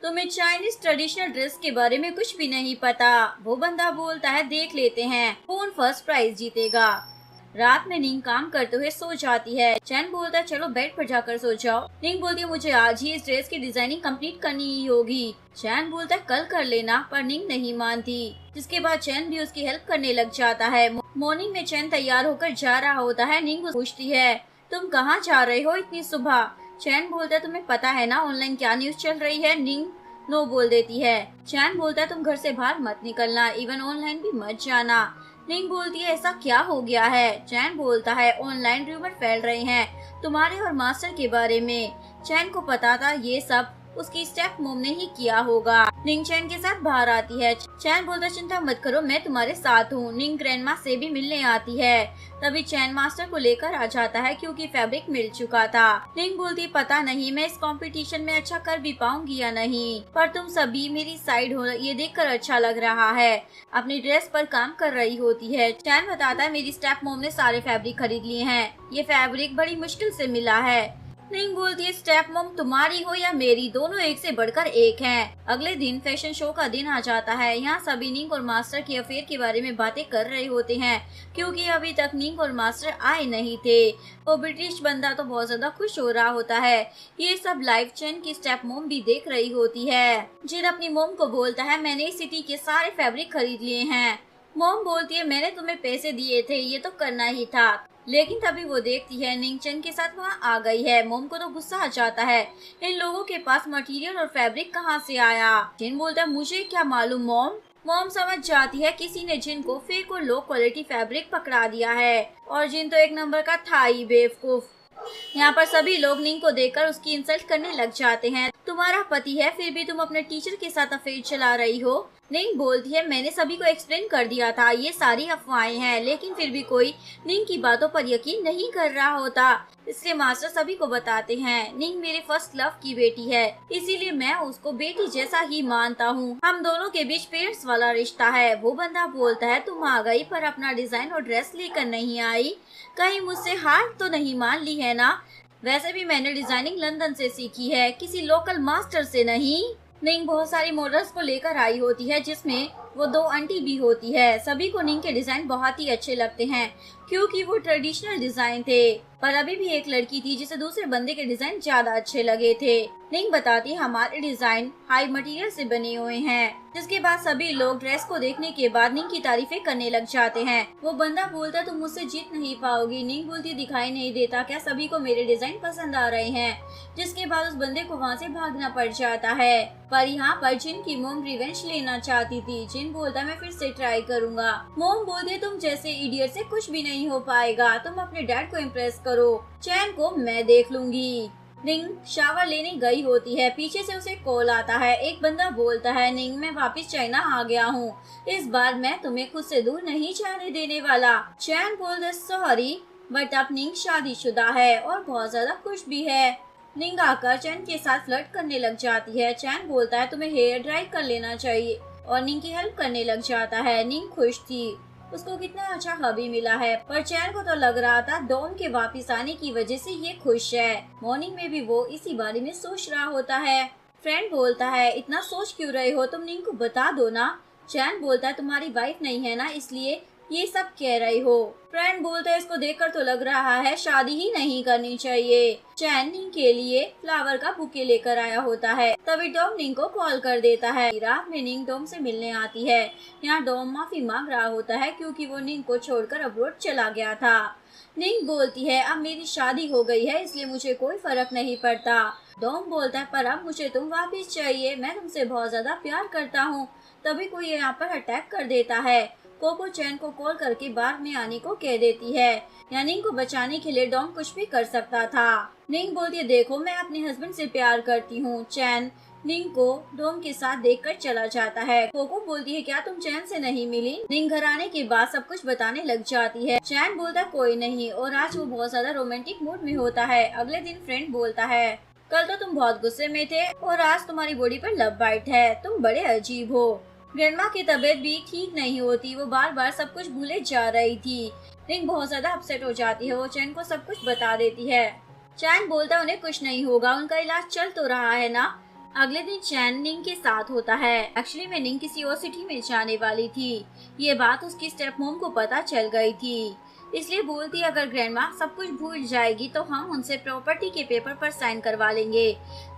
Speaker 1: तुम्हें चाइनीज ट्रेडिशनल ड्रेस के बारे में कुछ भी नहीं पता। वो बंदा बोलता है देख लेते हैं कौन फर्स्ट प्राइज जीतेगा। रात में निंग काम करते हुए सो जाती है। चैन बोलता है चलो बेड पर जाकर सो जाओ। निंग बोलती है मुझे आज ही इस ड्रेस की डिजाइनिंग कंप्लीट करनी ही होगी। चैन बोलता है कल कर लेना, पर निंग नहीं मानती, जिसके बाद चैन भी उसकी हेल्प करने लग जाता है। मॉर्निंग में चैन तैयार होकर जा रहा होता है। निंग पूछती है तुम कहाँ जा रहे हो इतनी सुबह? चैन बोलता है तुम्हें पता है ना ऑनलाइन क्या न्यूज चल रही है? निंग नो बोल देती है। चैन बोलता है तुम घर से बाहर मत निकलना, इवन ऑनलाइन भी मत जाना। निंग बोलती है ऐसा क्या हो गया है? चैन बोलता है ऑनलाइन रूमर फैल रहे हैं तुम्हारे और मास्टर के बारे में। चैन को पता था ये सब उसकी स्टेप मॉम ने ही किया होगा। निंग चैन के साथ बाहर आती है। चैन बोलता चिंता मत करो मैं तुम्हारे साथ हूँ। निंग ग्रैंडमा से भी मिलने आती है। तभी चैन मास्टर को लेकर आ जाता है क्योंकि फैब्रिक मिल चुका था। निंग बोलती पता नहीं मैं इस कंपटीशन में अच्छा कर भी पाऊंगी या नहीं, पर तुम सभी मेरी साइड हो ये देखकर अच्छा लग रहा है। अपनी ड्रेस पर काम कर रही होती है। चैन बताता है मेरी स्टेप मॉम ने सारे फैब्रिक खरीद लिए हैं, ये फैब्रिक बड़ी मुश्किल से मिला है। निंग बोलती है स्टेप मॉम तुम्हारी हो या मेरी, दोनों एक से बढ़कर एक हैं। अगले दिन फैशन शो का दिन आ जाता है। यहाँ सभी निंग और मास्टर की अफेयर के बारे में बातें कर रहे होते हैं क्योंकि अभी तक निंग और मास्टर आए नहीं थे। वो ब्रिटिश बंदा तो बहुत ज्यादा खुश हो रहा होता है। ये सब लाइव चैन की स्टेप मॉम भी देख रही होती है। जिन अपनी मॉम को बोलता है मैंने इस सिटी के सारे फैब्रिक खरीद लिए हैं। मॉम बोलती है मैंने तुम्हें पैसे दिए थे, ये तो करना ही था। लेकिन तभी वो देखती है निंग चैन के साथ वहाँ आ गई है। मॉम को तो गुस्सा आ जाता है, इन लोगों के पास मटेरियल और फैब्रिक कहाँ से आया? जिन बोलता है मुझे क्या मालूम मॉम। मॉम समझ जाती है किसी ने जिन को फेक और लो क्वालिटी फैब्रिक पकड़ा दिया है, और जिन तो एक नंबर का था ही बेवकूफ। यहाँ पर सभी लोग निंग को देखकर उसकी इंसल्ट करने लग जाते हैं। तुम्हारा पति है, फिर भी तुम अपने टीचर के साथ अफेयर चला रही हो। निंग बोलती है, मैंने सभी को एक्सप्लेन कर दिया था, ये सारी अफवाहें हैं, लेकिन फिर भी कोई निंग की बातों पर यकीन नहीं कर रहा होता। इसलिए मास्टर सभी को बताते हैं, निंग मेरे फर्स्ट लव की बेटी है, इसीलिए मैं उसको बेटी जैसा ही मानता हूँ। हम दोनों के बीच पेरेंट्स वाला रिश्ता है। वो बंदा बोलता है, तुम आ गई पर अपना डिजाइन और ड्रेस लेकर नहीं आई, कहीं मुझसे हार तो नहीं मान ली है ना? वैसे भी मैंने डिजाइनिंग लंदन से सीखी है, किसी लोकल मास्टर से नहीं। निंग बहुत सारी मॉडल्स को लेकर आई होती है, जिसमें वो 2 आंटी भी होती है। सभी को निंग के डिजाइन बहुत ही अच्छे लगते हैं, क्योंकि वो ट्रेडिशनल डिजाइन थे। पर अभी भी एक लड़की थी जिसे दूसरे बंदे के डिजाइन ज्यादा अच्छे लगे थे। निंग बताती, हमारे डिजाइन हाई मटेरियल से बने हुए हैं। जिसके बाद सभी लोग ड्रेस को देखने के बाद निंग की तारीफें करने लग जाते हैं। वो बंदा बोलता, तुम मुझसे जीत नहीं पाओगी। निंग बोलती, दिखाई नहीं देता क्या सभी को मेरे डिजाइन पसंद आ रहे हैं? जिसके बाद उस बंदे को वहाँ से भागना पड़ जाता है। पर यहाँ पर जिन की मोम रिवेंज लेना चाहती थी। जिन बोलता, मैं फिर से ट्राई करूंगा। मोम बोलते, तुम जैसे इडियट से कुछ भी नहीं हो पाएगा, तुम अपने डैड को इम्प्रेस करो, चैन को मैं देख लूंगी। निंग शावर लेने गई होती है, पीछे से उसे कॉल आता है। एक बंदा बोलता है, निंग मैं वापस चाइना आ गया हूँ, इस बार मैं तुम्हें खुद से दूर नहीं जाने देने वाला। चैन बोलता, सॉरी बट अब निंग शादीशुदा है और बहुत ज्यादा खुश भी है। निंग आकर चैन के साथ फ्लर्ट करने लग जाती है। चैन बोलता है, तुम्हें हेयर ड्राई कर लेना चाहिए और निंग की हेल्प करने लग जाता है। निंग खुश थी, उसको कितना अच्छा हबी मिला है, पर चैन को तो लग रहा था डॉम के वापस आने की वजह से ये खुश है। मॉर्निंग में भी वो इसी बारे में सोच रहा होता है। फ्रेंड बोलता है, इतना सोच क्यों रहे हो, तुम निंग को बता दो ना। चैन बोलता है, तुम्हारी वाइफ नहीं है ना, इसलिए ये सब कह रही हो। फ्रेंड बोलता है, इसको देखकर तो लग रहा है शादी ही नहीं करनी चाहिए। चैन निंग के लिए फ्लावर का बुके लेकर आया होता है। तभी डॉम निंग को कॉल कर देता है। रात में निंग डॉम से मिलने आती है। यहाँ डॉम माफी मांग रहा होता है, क्योंकि वो निंग को छोड़कर अब्रॉड चला गया था। निंग बोलती है, अब मेरी शादी हो गई है, इसलिए मुझे कोई फर्क नहीं पड़ता। डॉम बोलता है, पर अब मुझे तुम वापिस चाहिए, मैं तुमसे बहुत ज्यादा प्यार करता हूँ। तभी कोई यहाँ पर अटैक कर देता है। कोको चैन को कॉल करके बार में आने को कह देती है। या निंग को बचाने के लिए डॉम कुछ भी कर सकता था। निंग बोलती है, देखो मैं अपने हस्बैंड से प्यार करती हूँ। चैन निंग को डॉम के साथ देखकर चला जाता है। कोको बोलती है, क्या तुम चैन से नहीं मिली? निंग घर आने के बाद सब कुछ बताने लग जाती है। चैन बोलता है, कोई नहीं, और आज वो बहुत ज्यादा रोमांटिक मूड में होता है। अगले दिन फ्रेंड बोलता है, कल तो तुम बहुत गुस्से में थे और आज तुम्हारी बॉडी पर लव बाइट है, तुम बड़े अजीब हो। ग्रैंडमा की तबीयत भी ठीक नहीं होती, वो बार बार सब कुछ भूले जा रही थी। निंग बहुत ज्यादा अपसेट हो जाती है। वो चैन को सब कुछ बता देती है। चैन बोलता है, उन्हें कुछ नहीं होगा, उनका इलाज चल तो रहा है ना। अगले दिन चैन निंग के साथ होता है। एक्चुअली मैं निंग किसी और सिटी में जाने वाली थी, ये बात उसकी स्टेप मॉम को पता चल गई थी, इसलिए बोलती है, अगर ग्रैंडमा सब कुछ भूल जाएगी तो हम उनसे प्रॉपर्टी के पेपर पर साइन करवा लेंगे।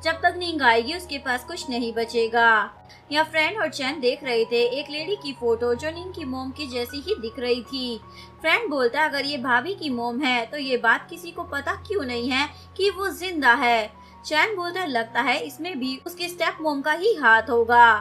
Speaker 1: जब तक निंग आएगी उसके पास कुछ नहीं बचेगा। यहाँ फ्रेंड और चैन देख रहे थे एक लेडी की फोटो जो निंग की मोम की जैसी ही दिख रही थी। फ्रेंड बोलता है, अगर ये भाभी की मोम है तो ये बात किसी को पता क्यों नहीं है कि वो जिंदा है। चैन बोलता है, लगता है इसमें भी उसकी स्टेप मोम का ही हाथ होगा।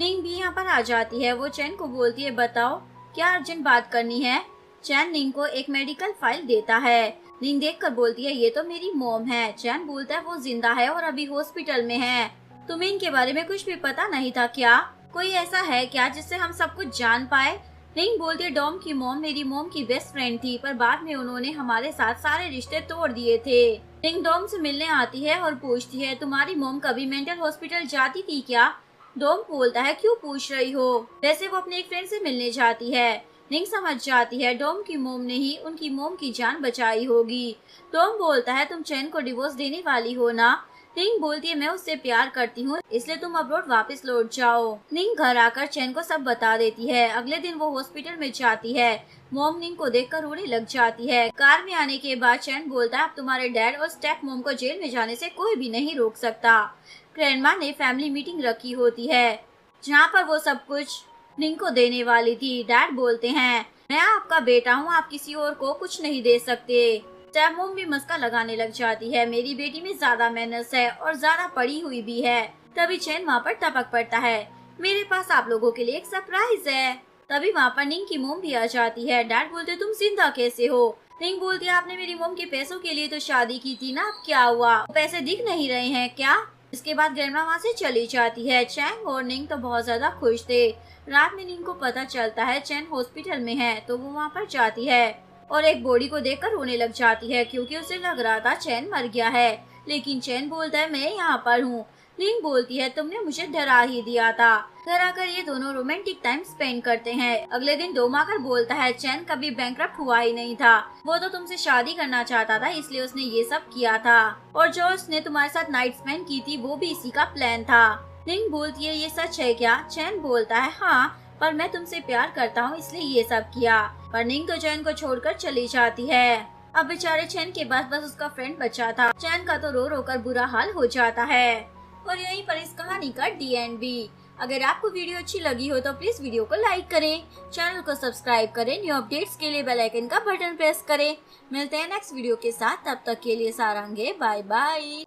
Speaker 1: निंग भी यहाँ पर आ जाती है। वो चैन को बोलती है, बताओ क्या अर्जेंट बात करनी है। चैन निंग को एक मेडिकल फाइल देता है। निंग देखकर बोलती है, ये तो मेरी मोम है। चैन बोलता है, वो जिंदा है और अभी हॉस्पिटल में है। तुम्हें इनके बारे में कुछ भी पता नहीं था क्या? कोई ऐसा है क्या जिससे हम सब कुछ जान पाए? निंग बोलती है, डॉम की मोम मेरी मोम की बेस्ट फ्रेंड थी, पर बाद में उन्होंने हमारे साथ सारे रिश्ते तोड़ दिए थे। निंग डॉम से मिलने आती है और पूछती है, तुम्हारी मोम कभी मेंटल हॉस्पिटल जाती थी क्या? डॉम बोलता है, क्यों पूछ रही हो? वैसे वो अपने एक फ्रेंड से मिलने जाती है। निंग समझ जाती है डॉम की मोम ने ही उनकी मोम की जान बचाई होगी। डॉम बोलता है, तुम चैन को डिवोर्स देने वाली हो ना? निंग बोलती है, मैं उससे प्यार करती हूँ, इसलिए तुम अब्रॉड वापस लौट जाओ। निंग घर आकर चैन को सब बता देती है। अगले दिन वो हॉस्पिटल में जाती है। मोम निंग को देखकर रोने लग जाती है। कार में आने के बाद चैन बोलता है, अब तुम्हारे डैड और स्टेप मोम को जेल में जाने से कोई भी नहीं रोक सकता। ग्रैंडमा ने फैमिली मीटिंग रखी होती है, जहाँ पर वो सब कुछ निंग को देने वाली थी। डैड बोलते हैं, मैं आपका बेटा हूँ, आप किसी और को कुछ नहीं दे सकते। स्टेप मोम भी मस्का लगाने लग जाती है, मेरी बेटी में ज्यादा मैनर्स है और ज्यादा पढ़ी हुई भी है। तभी चैन वहाँ पर टपक पड़ता है, मेरे पास आप लोगों के लिए एक सरप्राइज है। तभी वहाँ पर निंग की मोम भी आ जाती है। डैड बोलते, तुम जिंदा कैसे हो? निंग बोलती है, आपने मेरी मोम के पैसों के लिए तो शादी की थी ना, अब क्या हुआ? पैसे दिख नहीं रहे हैं क्या? इसके बाद ग्रैंडमा वहाँ से चली जाती है। चैन और निंग तो बहुत ज्यादा खुश थे। रात में निंग को पता चलता है चैन हॉस्पिटल में है, तो वो वहाँ पर जाती है और एक बॉडी को देखकर रोने लग जाती है, क्योंकि उसे लग रहा था चैन मर गया है। लेकिन चैन बोलता है मैं यहाँ पर हूँ। निंग बोलती है तुमने मुझे डरा ही दिया था। घर आकर ये दोनों रोमांटिक टाइम स्पेंड करते हैं। अगले दिन डोम आकर बोलता है चैन कभी बैंकरप्ट हुआ ही नहीं था, वो तो तुमसे शादी करना चाहता था, इसलिए उसने ये सब किया था, और जो उसने तुम्हारे साथ नाइट स्पेंड की थी वो भी इसी का प्लान था। निंग बोलती है ये सच है क्या? चैन बोलता है हाँ, पर मैं तुमसे प्यार करता हूँ इसलिए ये सब किया। पर निंग तो चैन को छोड़कर चली जाती है। अब बेचारे चैन के पास बस उसका फ्रेंड बचा था। चैन का तो रो रो कर बुरा हाल हो जाता है। और यहीं पर इस कहानी का डी एंड बी। अगर आपको वीडियो अच्छी लगी हो तो प्लीज वीडियो को लाइक करें, चैनल को सब्सक्राइब करें, न्यू अपडेट्स के लिए बेल आइकन का बटन प्रेस करें। मिलते हैं नेक्स्ट वीडियो के साथ, तब तक के लिए सारंगे, बाय बाय।